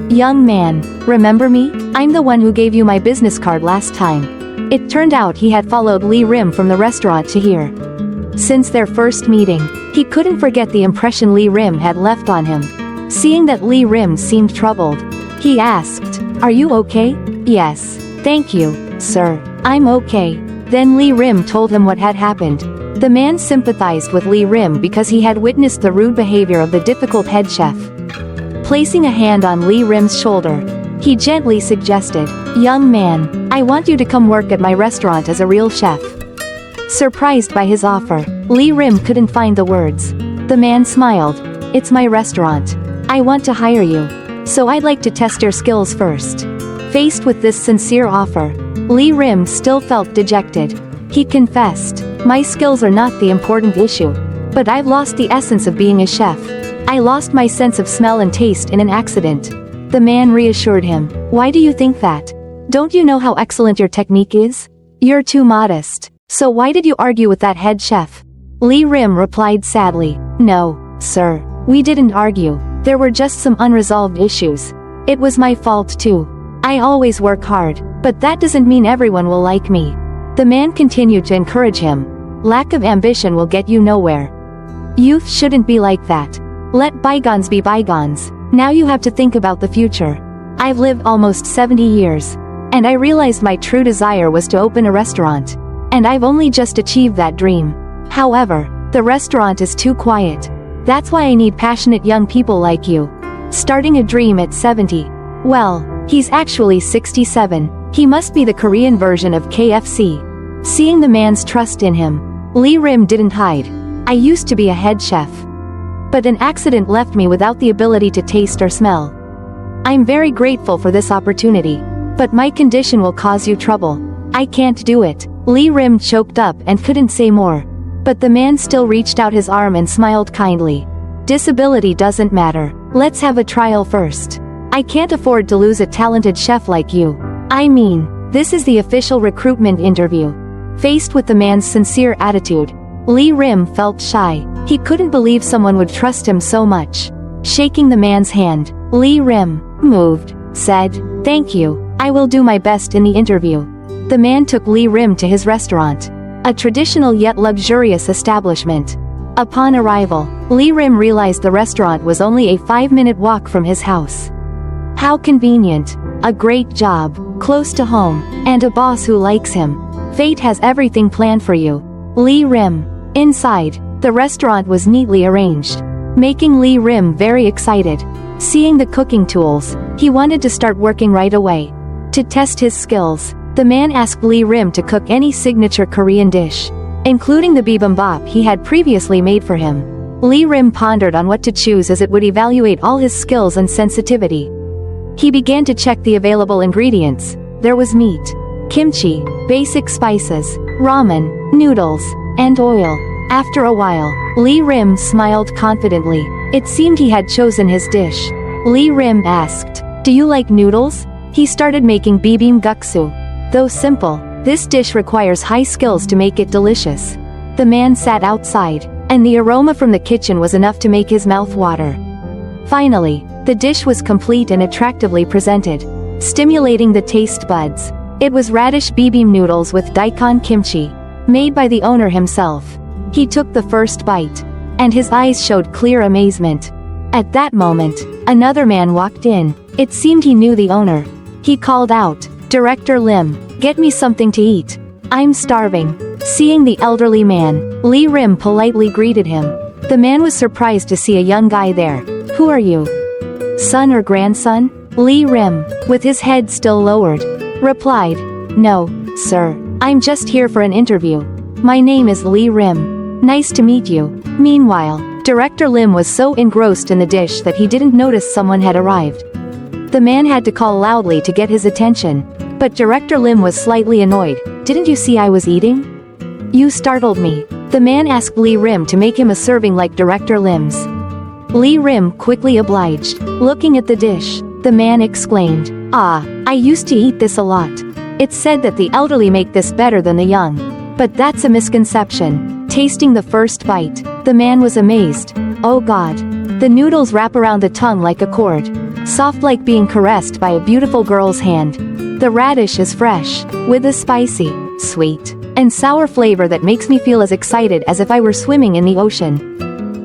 young man, remember me? I'm the one who gave you my business card last time." It turned out he had followed Lee Rim from the restaurant to here. Since their first meeting, he couldn't forget the impression Lee Rim had left on him. Seeing that Lee Rim seemed troubled, he asked, "Are you okay?" "Yes, thank you, sir. I'm okay." Then Lee Rim told him what had happened. The man sympathized with Lee Rim because he had witnessed the rude behavior of the difficult head chef. Placing a hand on Lee Rim's shoulder, he gently suggested, "Young man, I want you to come work at my restaurant as a real chef." Surprised by his offer, Lee Rim couldn't find the words. The man smiled, "It's my restaurant. I want to hire you. So I'd like to test your skills first." Faced with this sincere offer, Lee Rim still felt dejected. He confessed, "My skills are not the important issue. But I've lost the essence of being a chef. I lost my sense of smell and taste in an accident." The man reassured him, "Why do you think that? Don't you know how excellent your technique is? You're too modest. So why did you argue with that head chef?" Lee Rim replied sadly, "No, sir. We didn't argue. There were just some unresolved issues. It was my fault too. I always work hard, but that doesn't mean everyone will like me. The man continued to encourage him. Lack of ambition will get you nowhere. Youth shouldn't be like that. Let bygones be bygones. Now you have to think about the future. I've lived almost 70 years. And I realized my true desire was to open a restaurant. And I've only just achieved that dream. However, the restaurant is too quiet. That's why I need passionate young people like you. Starting a dream at 70. Well, he's actually 67. He must be the Korean version of KFC. Seeing the man's trust in him, Lee Rim didn't hide. I used to be a head chef. But an accident left me without the ability to taste or smell. I'm very grateful for this opportunity. But my condition will cause you trouble. I can't do it. Lee Rim choked up and couldn't say more. But the man still reached out his arm and smiled kindly. Disability doesn't matter. Let's have a trial first. I can't afford to lose a talented chef like you. I mean, this is the official recruitment interview. Faced with the man's sincere attitude, Lee Rim felt shy. He couldn't believe someone would trust him so much. Shaking the man's hand, Lee Rim, moved, said, "Thank you. I will do my best in the interview." The man took Lee Rim to his restaurant. A traditional yet luxurious establishment. Upon arrival, Lee Rim realized the restaurant was only a 5-minute walk from his house. How convenient. A great job, close to home, and a boss who likes him. Fate has everything planned for you. Lee Rim. Inside, the restaurant was neatly arranged, making Lee Rim very excited. Seeing the cooking tools, he wanted to start working right away. To test his skills, the man asked Lee Rim to cook any signature Korean dish, including the bibimbap he had previously made for him. Lee Rim pondered on what to choose as it would evaluate all his skills and sensitivity. He began to check the available ingredients. There was meat, kimchi, basic spices, ramen, noodles, and oil. After a while, Lee Rim smiled confidently. It seemed he had chosen his dish. Lee Rim asked, "Do you like noodles?" He started making bibimbap. Though simple, this dish requires high skills to make it delicious. The man sat outside, and the aroma from the kitchen was enough to make his mouth water. Finally, the dish was complete and attractively presented, stimulating the taste buds. It was radish bibimbap noodles with daikon kimchi, made by the owner himself. He took the first bite, and his eyes showed clear amazement. At that moment, another man walked in. It seemed he knew the owner. He called out, "Director Lim, get me something to eat. I'm starving." Seeing the elderly man, Lee Rim politely greeted him. The man was surprised to see a young guy there. "Who are you? Son or grandson?" Lee Rim, with his head still lowered, replied, "No, sir. I'm just here for an interview. My name is Lee Rim. Nice to meet you." Meanwhile, Director Lim was so engrossed in the dish that he didn't notice someone had arrived. The man had to call loudly to get his attention, but Director Lim was slightly annoyed. "Didn't you see I was eating? You startled me." The man asked Lee Rim to make him a serving like Director Lim's. Lee Rim quickly obliged. Looking at the dish, the man exclaimed, "Ah, I used to eat this a lot. It's said that the elderly make this better than the young. But that's a misconception." Tasting the first bite, the man was amazed. "Oh God. The noodles wrap around the tongue like a cord. Soft like being caressed by a beautiful girl's hand. The radish is fresh, with a spicy, sweet, and sour flavor that makes me feel as excited as if I were swimming in the ocean.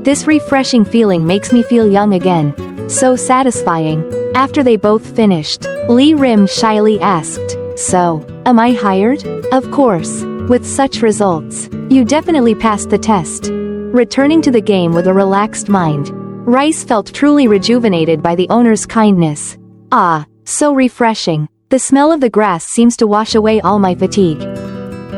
This refreshing feeling makes me feel young again. So satisfying." After they both finished, Lee Rim shyly asked, "So, am I hired?" "Of course. With such results, you definitely passed the test." Returning to the game with a relaxed mind, Rice felt truly rejuvenated by the owner's kindness. "Ah, so refreshing. The smell of the grass seems to wash away all my fatigue."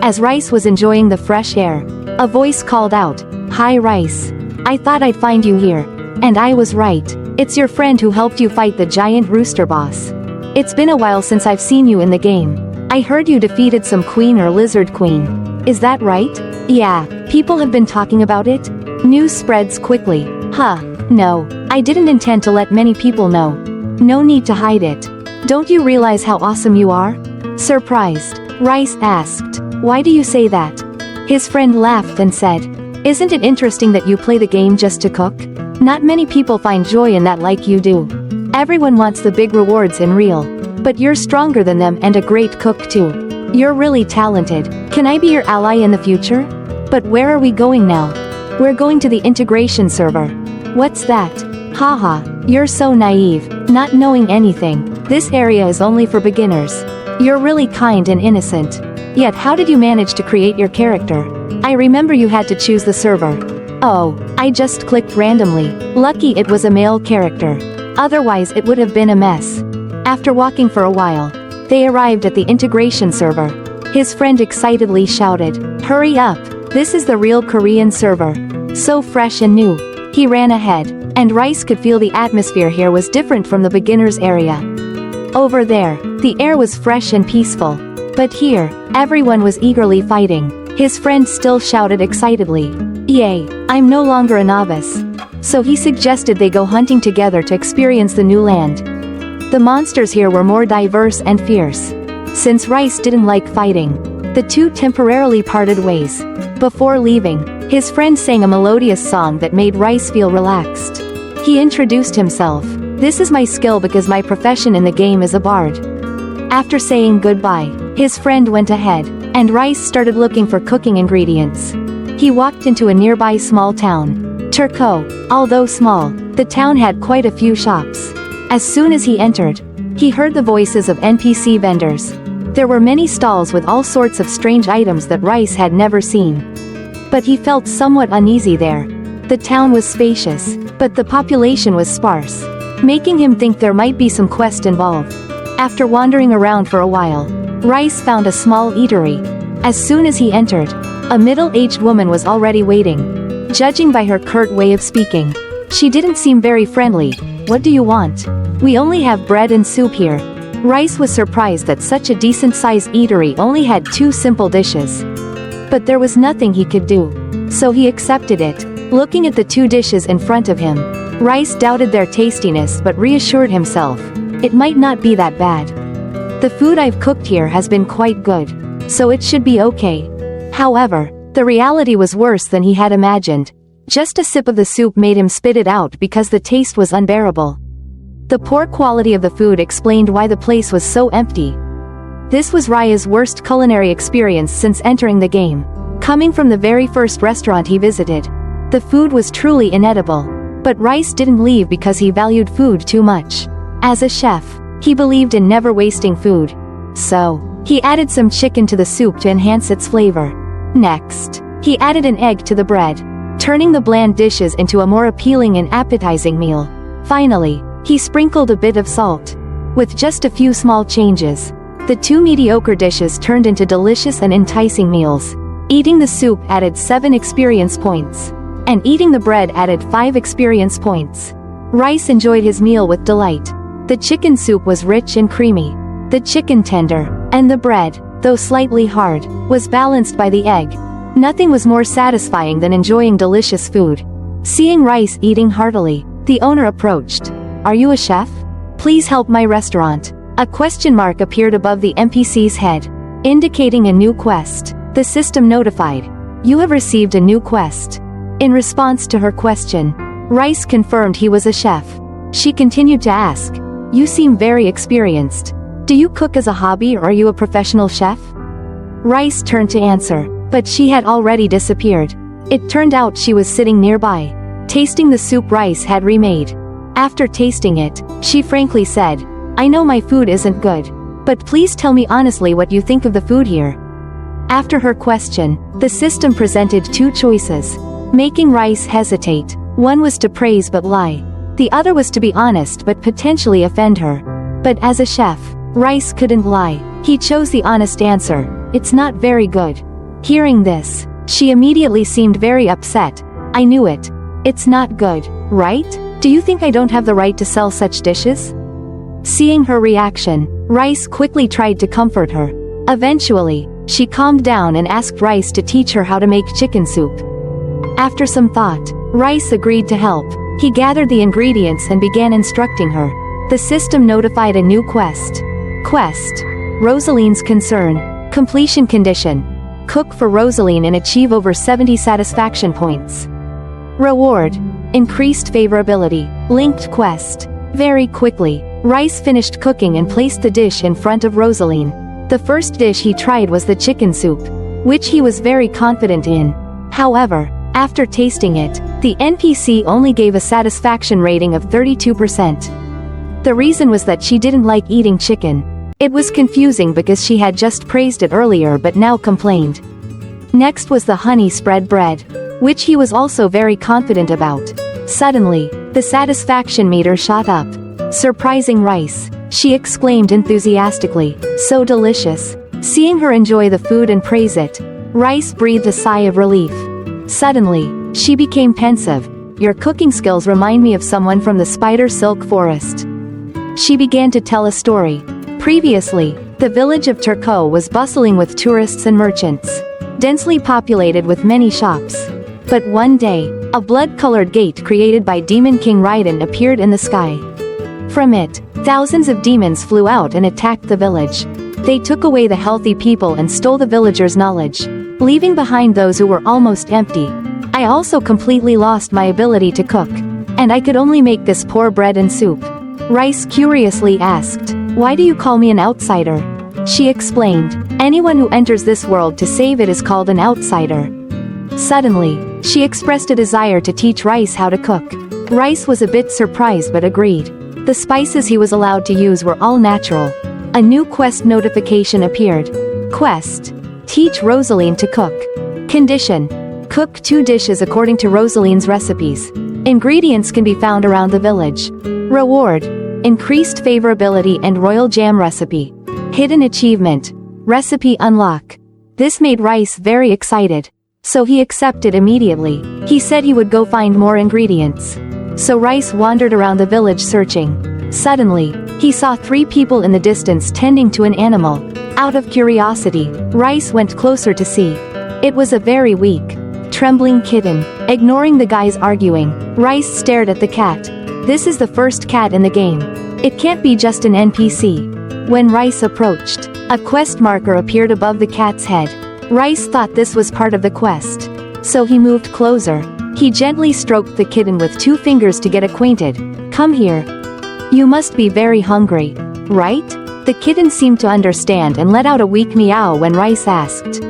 As Rice was enjoying the fresh air, a voice called out, "Hi Rice. I thought I'd find you here. And I was right. It's your friend who helped you fight the giant rooster boss. It's been a while since I've seen you in the game. I heard you defeated some queen or lizard queen. Is that right?" "Yeah, people have been talking about it. News spreads quickly." "Huh, no, I didn't intend to let many people know. No need to hide it. Don't you realize how awesome you are?" Surprised, Rice asked, "Why do you say that?" His friend laughed and said, "Isn't it interesting that you play the game just to cook? Not many people find joy in that like you do. Everyone wants the big rewards in real. But you're stronger than them and a great cook too. You're really talented. Can I be your ally in the future? But where are we going now? We're going to the integration server. What's that? Haha, you're so naive, not knowing anything. This area is only for beginners. You're really kind and innocent. Yet how did you manage to create your character? I remember you had to choose the server. Oh, I just clicked randomly. Lucky it was a male character. Otherwise it would have been a mess. After walking for a while, they arrived at the integration server. His friend excitedly shouted, "Hurry up! This is the real Korean server. So fresh and new." He ran ahead, and Rice could feel the atmosphere here was different from the beginners area. Over there, the air was fresh and peaceful. But here, everyone was eagerly fighting. His friend still shouted excitedly, "Yay, I'm no longer a novice." So he suggested they go hunting together to experience the new land. The monsters here were more diverse and fierce. Since Rice didn't like fighting, the two temporarily parted ways. Before leaving, his friend sang a melodious song that made Rice feel relaxed. He introduced himself. "This is my skill because my profession in the game is a bard." After saying goodbye, his friend went ahead, and Rice started looking for cooking ingredients. He walked into a nearby small town. Turco, although small, the town had quite a few shops. As soon as he entered, he heard the voices of NPC vendors. There were many stalls with all sorts of strange items that Rice had never seen. But he felt somewhat uneasy there. The town was spacious, but the population was sparse, making him think there might be some quest involved. After wandering around for a while, Rice found a small eatery. As soon as he entered, a middle-aged woman was already waiting. Judging by her curt way of speaking, she didn't seem very friendly. "What do you want?" "We only have bread and soup here." Rice was surprised that such a decent-sized eatery only had 2 simple dishes. But there was nothing he could do. So he accepted it. Looking at the 2 dishes in front of him, Rice doubted their tastiness but reassured himself. It might not be that bad. The food I've cooked here has been quite good, so it should be okay. However, the reality was worse than he had imagined. Just a sip of the soup made him spit it out because the taste was unbearable. The poor quality of the food explained why the place was so empty. This was Raya's worst culinary experience since entering the game. Coming from the very first restaurant he visited, the food was truly inedible. But Rice didn't leave because he valued food too much. As a chef, he believed in never wasting food. So, he added some chicken to the soup to enhance its flavor. Next, he added an egg to the bread, turning the bland dishes into a more appealing and appetizing meal. Finally, he sprinkled a bit of salt. With just a few small changes, the 2 mediocre dishes turned into delicious and enticing meals. Eating the soup added 7 experience points, and eating the bread added 5 experience points. Rice enjoyed his meal with delight. The chicken soup was rich and creamy. The chicken tender, and the bread, though slightly hard, was balanced by the egg. Nothing was more satisfying than enjoying delicious food. Seeing Rice eating heartily, the owner approached. "Are you a chef? Please help my restaurant." A question mark appeared above the NPC's head, indicating a new quest. The system notified, "You have received a new quest." In response to her question, Rice confirmed he was a chef. She continued to ask, "You seem very experienced. Do you cook as a hobby or are you a professional chef?" Rice turned to answer, but she had already disappeared. It turned out she was sitting nearby, tasting the soup Rice had remade. After tasting it, she frankly said, "I know my food isn't good, but please tell me honestly what you think of the food here." After her question, the system presented 2 choices, making Rice hesitate. One was to praise but lie. The other was to be honest but potentially offend her. But as a chef, Rice couldn't lie. He chose the honest answer. "It's not very good." Hearing this, she immediately seemed very upset. "I knew it. It's not good, right? Do you think I don't have the right to sell such dishes?" Seeing her reaction, Rice quickly tried to comfort her. Eventually, she calmed down and asked Rice to teach her how to make chicken soup. After some thought, Rice agreed to help. He gathered the ingredients and began instructing her. The system notified a new quest. Quest: Rosaline's Concern. Completion condition: cook for Rosaline and achieve over 70 satisfaction points. Reward: increased favorability, linked quest. Very quickly, Rice finished cooking and placed the dish in front of Rosaline. The first dish he tried was the chicken soup, which he was very confident in. However, after tasting it, the NPC only gave a satisfaction rating of 32%. The reason was that she didn't like eating chicken. It was confusing because she had just praised it earlier but now complained. Next was the honey spread bread, which he was also very confident about. Suddenly, the satisfaction meter shot up. Surprising Rice, she exclaimed enthusiastically, so delicious. Seeing her enjoy the food and praise it, Rice breathed a sigh of relief. Suddenly, she became pensive. Your cooking skills remind me of someone from the spider silk forest. She began to tell a story. Previously, the village of Turco was bustling with tourists and merchants, densely populated with many shops. But one day, a blood-colored gate created by Demon King Raiden appeared in the sky. From it, thousands of demons flew out and attacked the village. They took away the healthy people and stole the villagers' knowledge, leaving behind those who were almost empty. I also completely lost my ability to cook, and I could only make this poor bread and soup. Rice curiously asked, "Why do you call me an outsider?" She explained, "Anyone who enters this world to save it is called an outsider." Suddenly, she expressed a desire to teach Rice how to cook. Rice was a bit surprised but agreed. The spices he was allowed to use were all natural. A new quest notification appeared. Quest: teach Rosaline to cook. Condition: cook 2 dishes according to Rosaline's recipes. Ingredients can be found around the village. Reward: increased favorability and royal jam recipe. Hidden achievement: recipe unlock. This made Rice very excited, so he accepted immediately. He said he would go find more ingredients. So Rice wandered around the village searching. Suddenly, he saw 3 people in the distance tending to an animal. Out of curiosity, Rice went closer to see. It was a very weak, trembling kitten. Ignoring the guys arguing, Rice stared at the cat. This is the first cat in the game. It can't be just an NPC. When Rice approached, a quest marker appeared above the cat's head. Rice thought this was part of the quest, so he moved closer. He gently stroked the kitten with 2 fingers to get acquainted. Come here. You must be very hungry, right? The kitten seemed to understand and let out a weak meow when Rice asked.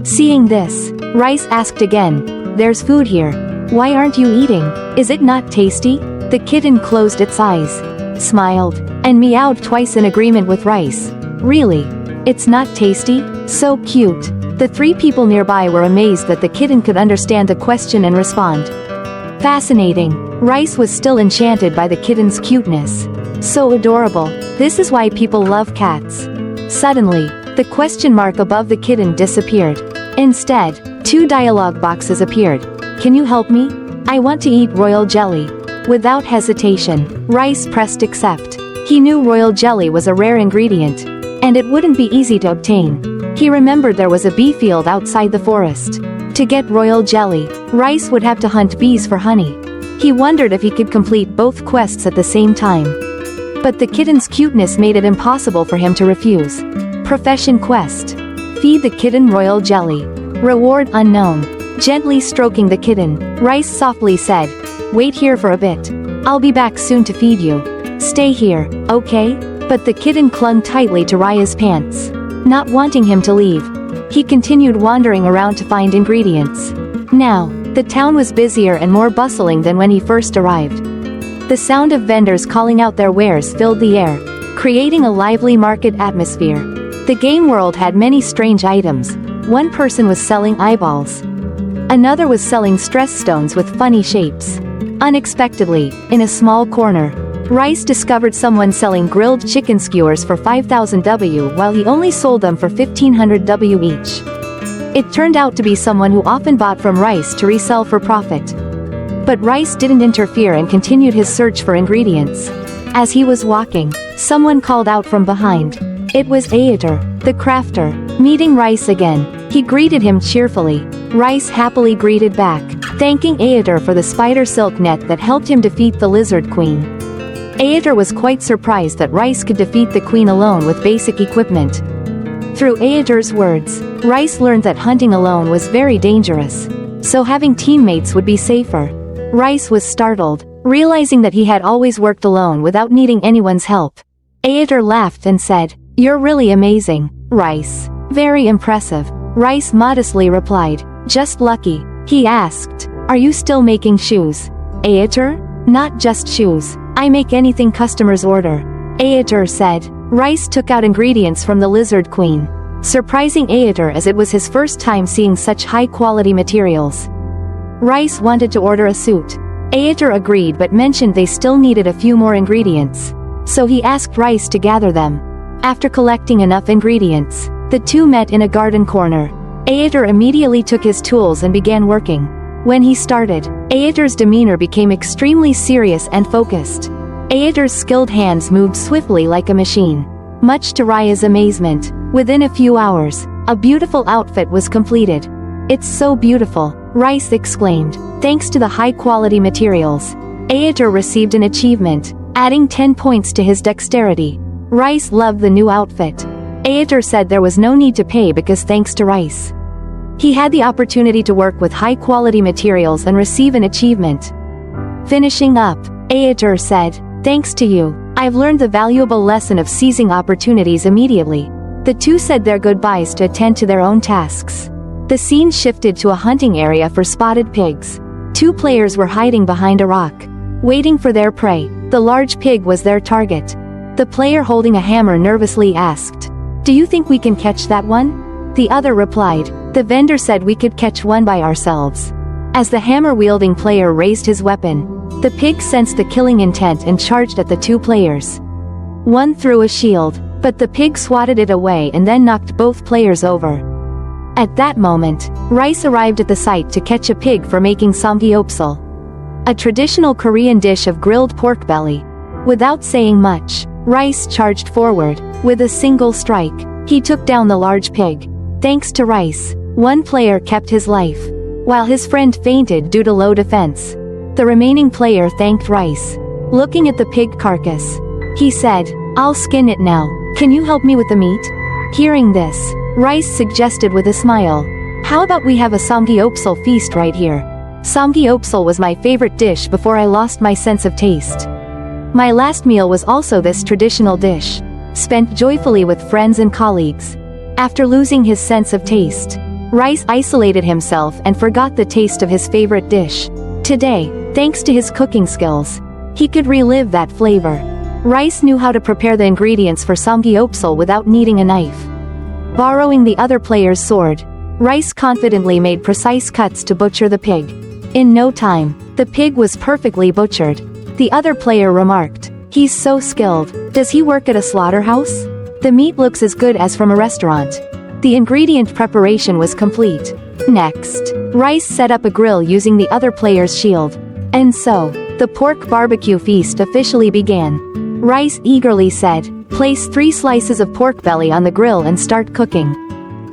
Seeing this, Rice asked again, "There's food here. Why aren't you eating? Is it not tasty?" The kitten closed its eyes, smiled, and meowed twice in agreement with Rice. Really? It's not tasty? So cute. The 3 people nearby were amazed that the kitten could understand the question and respond. Fascinating. Rice was still enchanted by the kitten's cuteness. So adorable. This is why people love cats. Suddenly, the question mark above the kitten disappeared. Instead, 2 dialogue boxes appeared. Can you help me? I want to eat royal jelly. Without hesitation, Rice pressed accept. He knew royal jelly was a rare ingredient, and it wouldn't be easy to obtain. He remembered there was a bee field outside the forest. To get royal jelly, Rice would have to hunt bees for honey. He wondered if he could complete both quests at the same time. But the kitten's cuteness made it impossible for him to refuse. Profession quest: feed the kitten royal jelly. Reward unknown. Gently stroking the kitten, Rice softly said, "Wait here for a bit. I'll be back soon to feed you. Stay here, okay?" But the kitten clung tightly to Raya's pants. Not wanting him to leave, he continued wandering around to find ingredients. Now, the town was busier and more bustling than when he first arrived. The sound of vendors calling out their wares filled the air, creating a lively market atmosphere. The game world had many strange items. One person was selling eyeballs. Another was selling stress stones with funny shapes. Unexpectedly, in a small corner, Rice discovered someone selling grilled chicken skewers for 5,000 W while he only sold them for 1,500 W each. It turned out to be someone who often bought from Rice to resell for profit. But Rice didn't interfere and continued his search for ingredients. As he was walking, someone called out from behind. It was Aeter, the crafter. Meeting Rice again, he greeted him cheerfully. Rice happily greeted back, thanking Aeter for the spider silk net that helped him defeat the lizard queen. Aeter was quite surprised that Rice could defeat the queen alone with basic equipment. Through Aeter's words, Rice learned that hunting alone was very dangerous, so having teammates would be safer. Rice was startled, realizing that he had always worked alone without needing anyone's help. Aetor laughed and said, "You're really amazing, Rice." "Very impressive," Rice modestly replied. "Just lucky." He asked, "Are you still making shoes?" "Aetor? Not just shoes. I make anything customers order," Aetor said. Rice took out ingredients from the Lizard Queen, surprising Aetor as it was his first time seeing such high-quality materials. Rice wanted to order a suit. Aetor agreed but mentioned they still needed a few more ingredients, so he asked Rice to gather them. After collecting enough ingredients, the two met in a garden corner. Aetor immediately took his tools and began working. When he started, Aetor's demeanor became extremely serious and focused. Aetor's skilled hands moved swiftly like a machine. Much to Raya's amazement, within a few hours, a beautiful outfit was completed. "It's so beautiful," Rice exclaimed. Thanks to the high-quality materials, Aetor received an achievement, adding 10 points to his dexterity. Rice loved the new outfit. Aetor said there was no need to pay because thanks to Rice, he had the opportunity to work with high-quality materials and receive an achievement. Finishing up, Aetor said, "Thanks to you, I've learned the valuable lesson of seizing opportunities immediately." The two said their goodbyes to attend to their own tasks. The scene shifted to a hunting area for spotted pigs. Two players were hiding behind a rock, waiting for their prey. The large pig was their target. The player holding a hammer nervously asked, "Do you think we can catch that one?" The other replied, "The vendor said we could catch one by ourselves." As the hammer-wielding player raised his weapon, the pig sensed the killing intent and charged at the two players. One threw a shield, but the pig swatted it away and then knocked both players over. At that moment, Rice arrived at the site to catch a pig for making samgyeopsal, a traditional Korean dish of grilled pork belly. Without saying much, Rice charged forward. With a single strike, he took down the large pig. Thanks to Rice, one player kept his life, while his friend fainted due to low defense. The remaining player thanked Rice. Looking at the pig carcass, he said, "I'll skin it now. Can you help me with the meat?" Hearing this, Rice suggested with a smile, "How about we have a samgyeopsal feast right here? Samgyeopsal was my favorite dish before I lost my sense of taste. My last meal was also this traditional dish, spent joyfully with friends and colleagues." After losing his sense of taste, Rice isolated himself and forgot the taste of his favorite dish. Today, thanks to his cooking skills, he could relive that flavor. Rice knew how to prepare the ingredients for samgyeopsal without needing a knife. Borrowing the other player's sword, Rice confidently made precise cuts to butcher the pig. In no time, the pig was perfectly butchered. The other player remarked, "He's so skilled. Does he work at a slaughterhouse? The meat looks as good as from a restaurant." The ingredient preparation was complete. Next, Rice set up a grill using the other player's shield. And so, the pork barbecue feast officially began. Rice eagerly said, "Place 3 slices of pork belly on the grill and start cooking.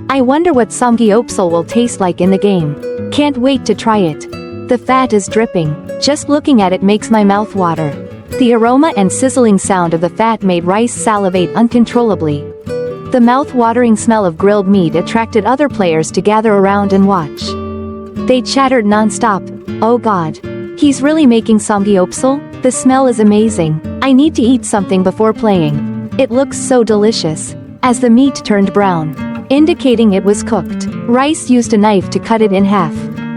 I wonder what samgyeopsal will taste like in the game. Can't wait to try it. The fat is dripping. Just looking at it makes my mouth water." The aroma and sizzling sound of the fat made Rice salivate uncontrollably. The mouth-watering smell of grilled meat attracted other players to gather around and watch. They chattered non-stop. "Oh god. He's really making samgyeopsal? The smell is amazing. I need to eat something before playing. It looks so delicious." As the meat turned brown, indicating it was cooked, Rice used a knife to cut it in half.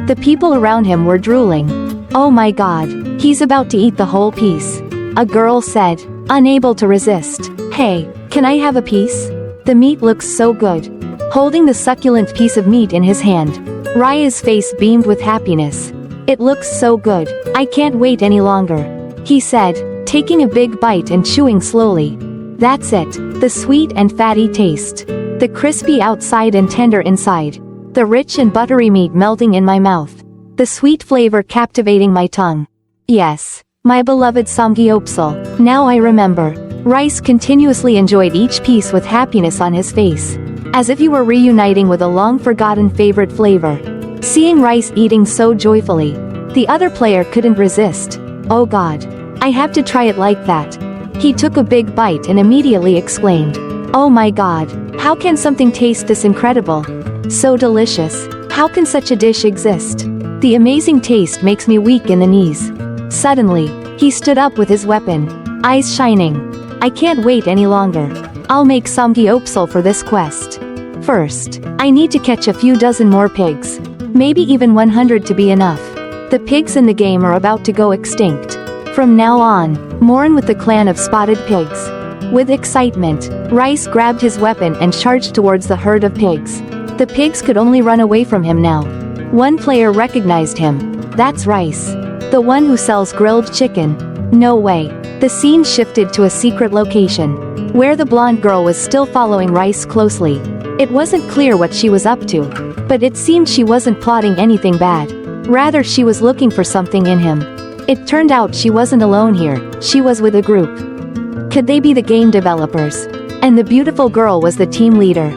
The people around him were drooling. "Oh my god, he's about to eat the whole piece," a girl said, unable to resist. "Hey, can I have a piece? The meat looks so good." Holding the succulent piece of meat in his hand, Raya's face beamed with happiness. "It looks so good. I can't wait any longer," he said, taking a big bite and chewing slowly. "That's it, the sweet and fatty taste. The crispy outside and tender inside. The rich and buttery meat melting in my mouth. The sweet flavor captivating my tongue. Yes, my beloved samgyeopsal. Now I remember." Rice continuously enjoyed each piece with happiness on his face, as if he were reuniting with a long-forgotten favorite flavor. Seeing Rice eating so joyfully, the other player couldn't resist. "Oh god, I have to try it like that." He took a big bite and immediately exclaimed, "Oh my god, how can something taste this incredible? So delicious. How can such a dish exist?" The amazing taste makes me weak in the knees. Suddenly, he stood up with his weapon, eyes shining. I can't wait any longer. I'll make samgyeopsal for this quest. First, I need to catch a few dozen more pigs. Maybe even 100 to be enough. The pigs in the game are about to go extinct. From now on, mourn with the clan of spotted pigs. With excitement, Rice grabbed his weapon and charged towards the herd of pigs. The pigs could only run away from him now. One player recognized him. That's Rice. The one who sells grilled chicken. No way. The scene shifted to a secret location, where the blonde girl was still following Rice closely. It wasn't clear what she was up to, but it seemed she wasn't plotting anything bad. Rather, she was looking for something in him. It turned out she wasn't alone here, she was with a group. Could they be the game developers? And the beautiful girl was the team leader.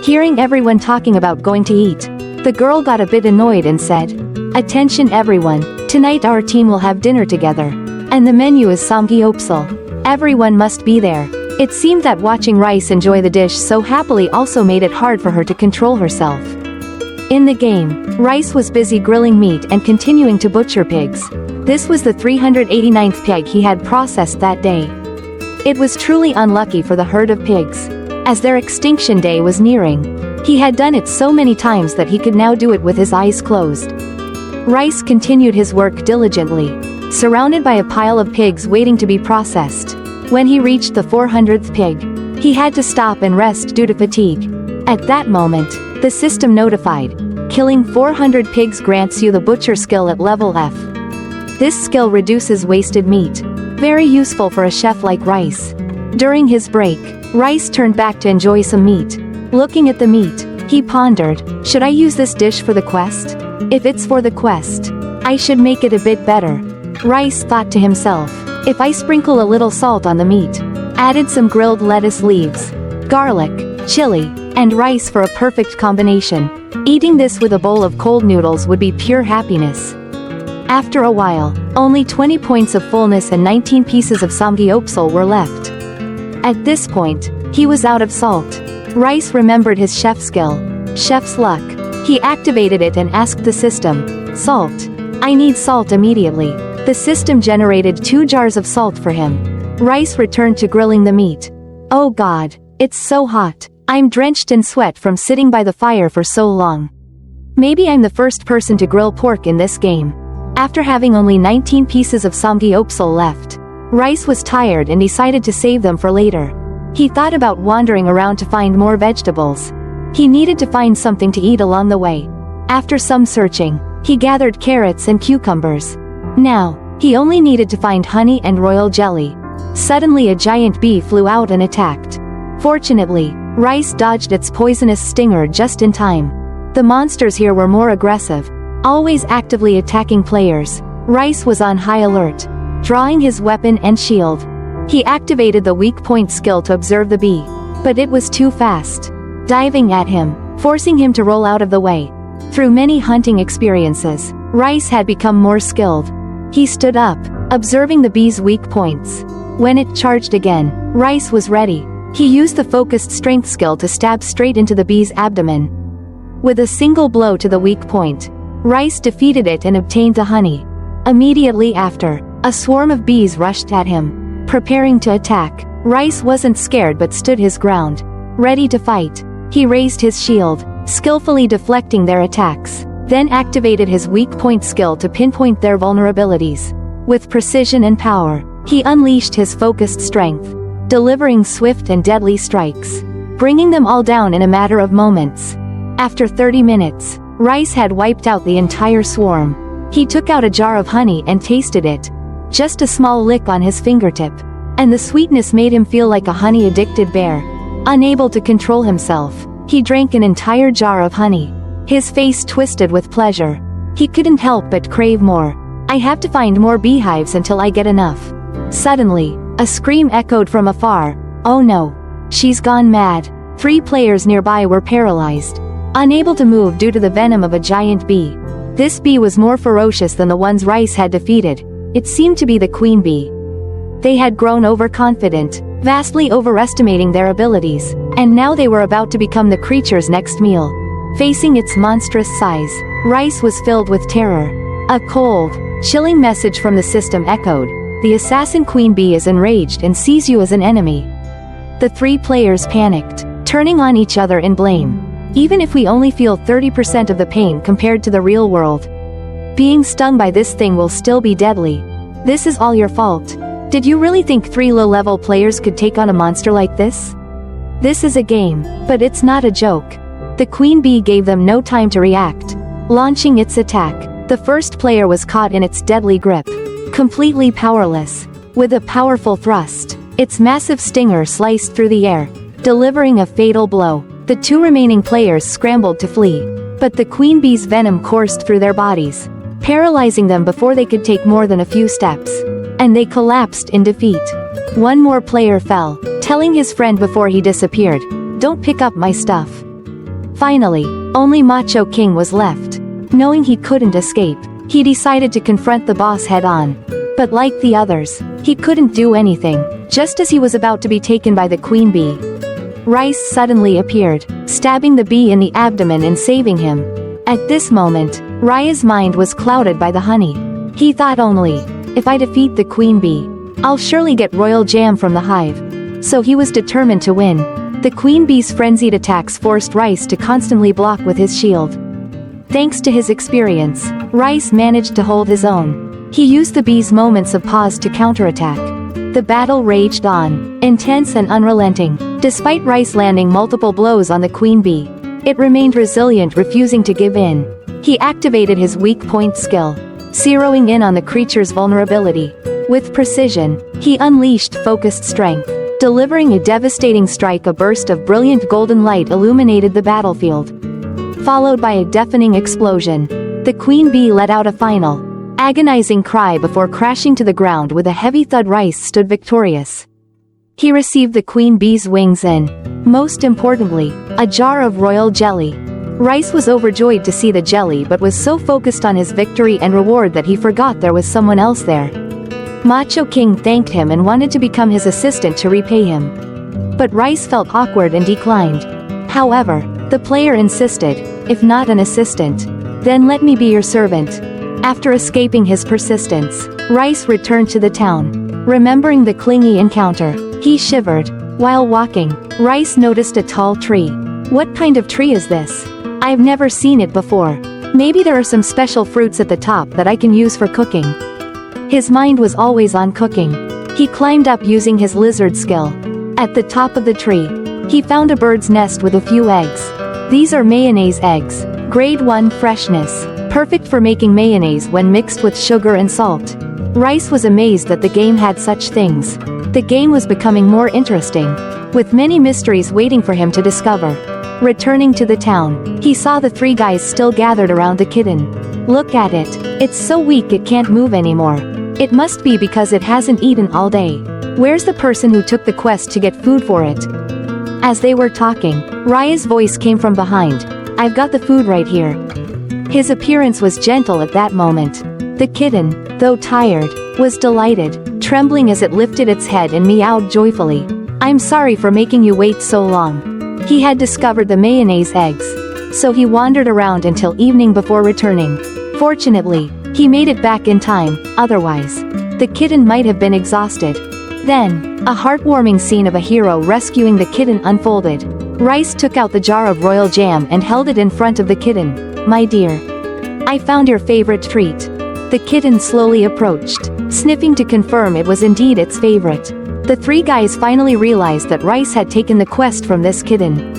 Hearing everyone talking about going to eat, the girl got a bit annoyed and said, "Attention everyone, tonight our team will have dinner together. And the menu is samgyeopsal. Everyone must be there." It seemed that watching Rice enjoy the dish so happily also made it hard for her to control herself. In the game, Rice was busy grilling meat and continuing to butcher pigs. This was the 389th pig he had processed that day. It was truly unlucky for the herd of pigs, as their extinction day was nearing. He had done it so many times that he could now do it with his eyes closed. Rice continued his work diligently, surrounded by a pile of pigs waiting to be processed. When he reached the 400th pig, he had to stop and rest due to fatigue. At that moment, the system notified, killing 400 pigs grants you the butcher skill at level F. This skill reduces wasted meat. Very useful for a chef like Rice. During his break, Rice turned back to enjoy some meat. Looking at the meat, he pondered, should I use this dish for the quest? If it's for the quest, I should make it a bit better. Rice thought to himself, if I sprinkle a little salt on the meat, added some grilled lettuce leaves, garlic, chili, and rice for a perfect combination. Eating this with a bowl of cold noodles would be pure happiness. After a while, only 20 points of fullness and 19 pieces of samgyeopsal were left. At this point, he was out of salt. Rice remembered his chef skill, chef's luck. He activated it and asked the system, "Salt. I need salt immediately." The system generated 2 jars of salt for him. Rice returned to grilling the meat. Oh God, it's so hot. I'm drenched in sweat from sitting by the fire for so long. Maybe I'm the first person to grill pork in this game. After having only 19 pieces of samgyeopsal left, Rice was tired and decided to save them for later. He thought about wandering around to find more vegetables. He needed to find something to eat along the way. After some searching, he gathered carrots and cucumbers. Now, he only needed to find honey and royal jelly. Suddenly a giant bee flew out and attacked. Fortunately, Rice dodged its poisonous stinger just in time. The monsters here were more aggressive, always actively attacking players. Rice was on high alert, drawing his weapon and shield. He activated the weak point skill to observe the bee, but it was too fast, diving at him, forcing him to roll out of the way. Through many hunting experiences, Rice had become more skilled. He stood up, observing the bee's weak points. When it charged again, Rice was ready. He used the focused strength skill to stab straight into the bee's abdomen. With a single blow to the weak point, Rice defeated it and obtained the honey. Immediately after, a swarm of bees rushed at him, preparing to attack. Rice wasn't scared but stood his ground, ready to fight. He raised his shield, skillfully deflecting their attacks, then activated his weak point skill to pinpoint their vulnerabilities. With precision and power, he unleashed his focused strength, delivering swift and deadly strikes, bringing them all down in a matter of moments. After 30 minutes, Rice had wiped out the entire swarm. He took out a jar of honey and tasted it. Just a small lick on his fingertip, and the sweetness made him feel like a honey-addicted bear. Unable to control himself, he drank an entire jar of honey. His face twisted with pleasure. He couldn't help but crave more. I have to find more beehives until I get enough. Suddenly, a scream echoed from afar. Oh no. She's gone mad. 3 players nearby were paralyzed, unable to move due to the venom of a giant bee. This bee was more ferocious than the ones Rice had defeated. It seemed to be the queen bee. They had grown overconfident, vastly overestimating their abilities, and now they were about to become the creature's next meal. Facing its monstrous size, Rice was filled with terror. A cold, chilling message from the system echoed. The assassin queen bee is enraged and sees you as an enemy. The three players panicked, turning on each other in blame. Even if we only feel 30% of the pain compared to the real world, being stung by this thing will still be deadly. This is all your fault. Did you really think 3 low-level players could take on a monster like this? This is a game, but it's not a joke. The queen bee gave them no time to react. Launching its attack, the first player was caught in its deadly grip. Completely powerless. With a powerful thrust, its massive stinger sliced through the air, delivering a fatal blow. The 2 remaining players scrambled to flee, but the queen bee's venom coursed through their bodies, paralyzing them before they could take more than a few steps. And they collapsed in defeat. One more player fell, telling his friend before he disappeared, "Don't pick up my stuff." Finally, only Macho King was left. Knowing he couldn't escape, he decided to confront the boss head-on. But like the others, he couldn't do anything. Just as he was about to be taken by the queen bee, Rice suddenly appeared, stabbing the bee in the abdomen and saving him. At this moment, Raya's mind was clouded by the honey. He thought only, if I defeat the queen bee, I'll surely get royal jam from the hive. So he was determined to win. The queen bee's frenzied attacks forced Rice to constantly block with his shield. Thanks to his experience, Rice managed to hold his own. He used the bee's moments of pause to counterattack. The battle raged on, intense and unrelenting. Despite Rice landing multiple blows on the queen bee, it remained resilient, refusing to give in. He activated his weak point skill, zeroing in on the creature's vulnerability. With precision, he unleashed focused strength, delivering a devastating strike. A burst of brilliant golden light illuminated the battlefield, followed by a deafening explosion. The queen bee let out a final, agonizing cry before crashing to the ground with a heavy thud. Rice stood victorious. He received the queen bee's wings and, most importantly, a jar of royal jelly. Rice was overjoyed to see the jelly but was so focused on his victory and reward that he forgot there was someone else there. Macho King thanked him and wanted to become his assistant to repay him. But Rice felt awkward and declined. However, the player insisted, "If not an assistant, then let me be your servant." After escaping his persistence, Rice returned to the town. Remembering the clingy encounter, he shivered. While walking, Rice noticed a tall tree. What kind of tree is this? I've never seen it before. Maybe there are some special fruits at the top that I can use for cooking. His mind was always on cooking. He climbed up using his lizard skill. At the top of the tree, he found a bird's nest with a few eggs. These are mayonnaise eggs, grade 1 freshness, perfect for making mayonnaise when mixed with sugar and salt. Rice was amazed that the game had such things. The game was becoming more interesting, with many mysteries waiting for him to discover. Returning to the town, he saw the 3 guys still gathered around the kitten. Look at it. It's so weak it can't move anymore. It must be because it hasn't eaten all day. Where's the person who took the quest to get food for it? As they were talking, Raya's voice came from behind. I've got the food right here. His appearance was gentle at that moment. The kitten, though tired, was delighted, trembling as it lifted its head and meowed joyfully. I'm sorry for making you wait so long. He had discovered the mayonnaise eggs, so he wandered around until evening before returning. Fortunately, he made it back in time, otherwise, the kitten might have been exhausted. Then, a heartwarming scene of a hero rescuing the kitten unfolded. Rice took out the jar of royal jam and held it in front of the kitten. My dear, I found your favorite treat. The kitten slowly approached, sniffing to confirm it was indeed its favorite. The 3 guys finally realized that Rice had taken the quest from this kitten.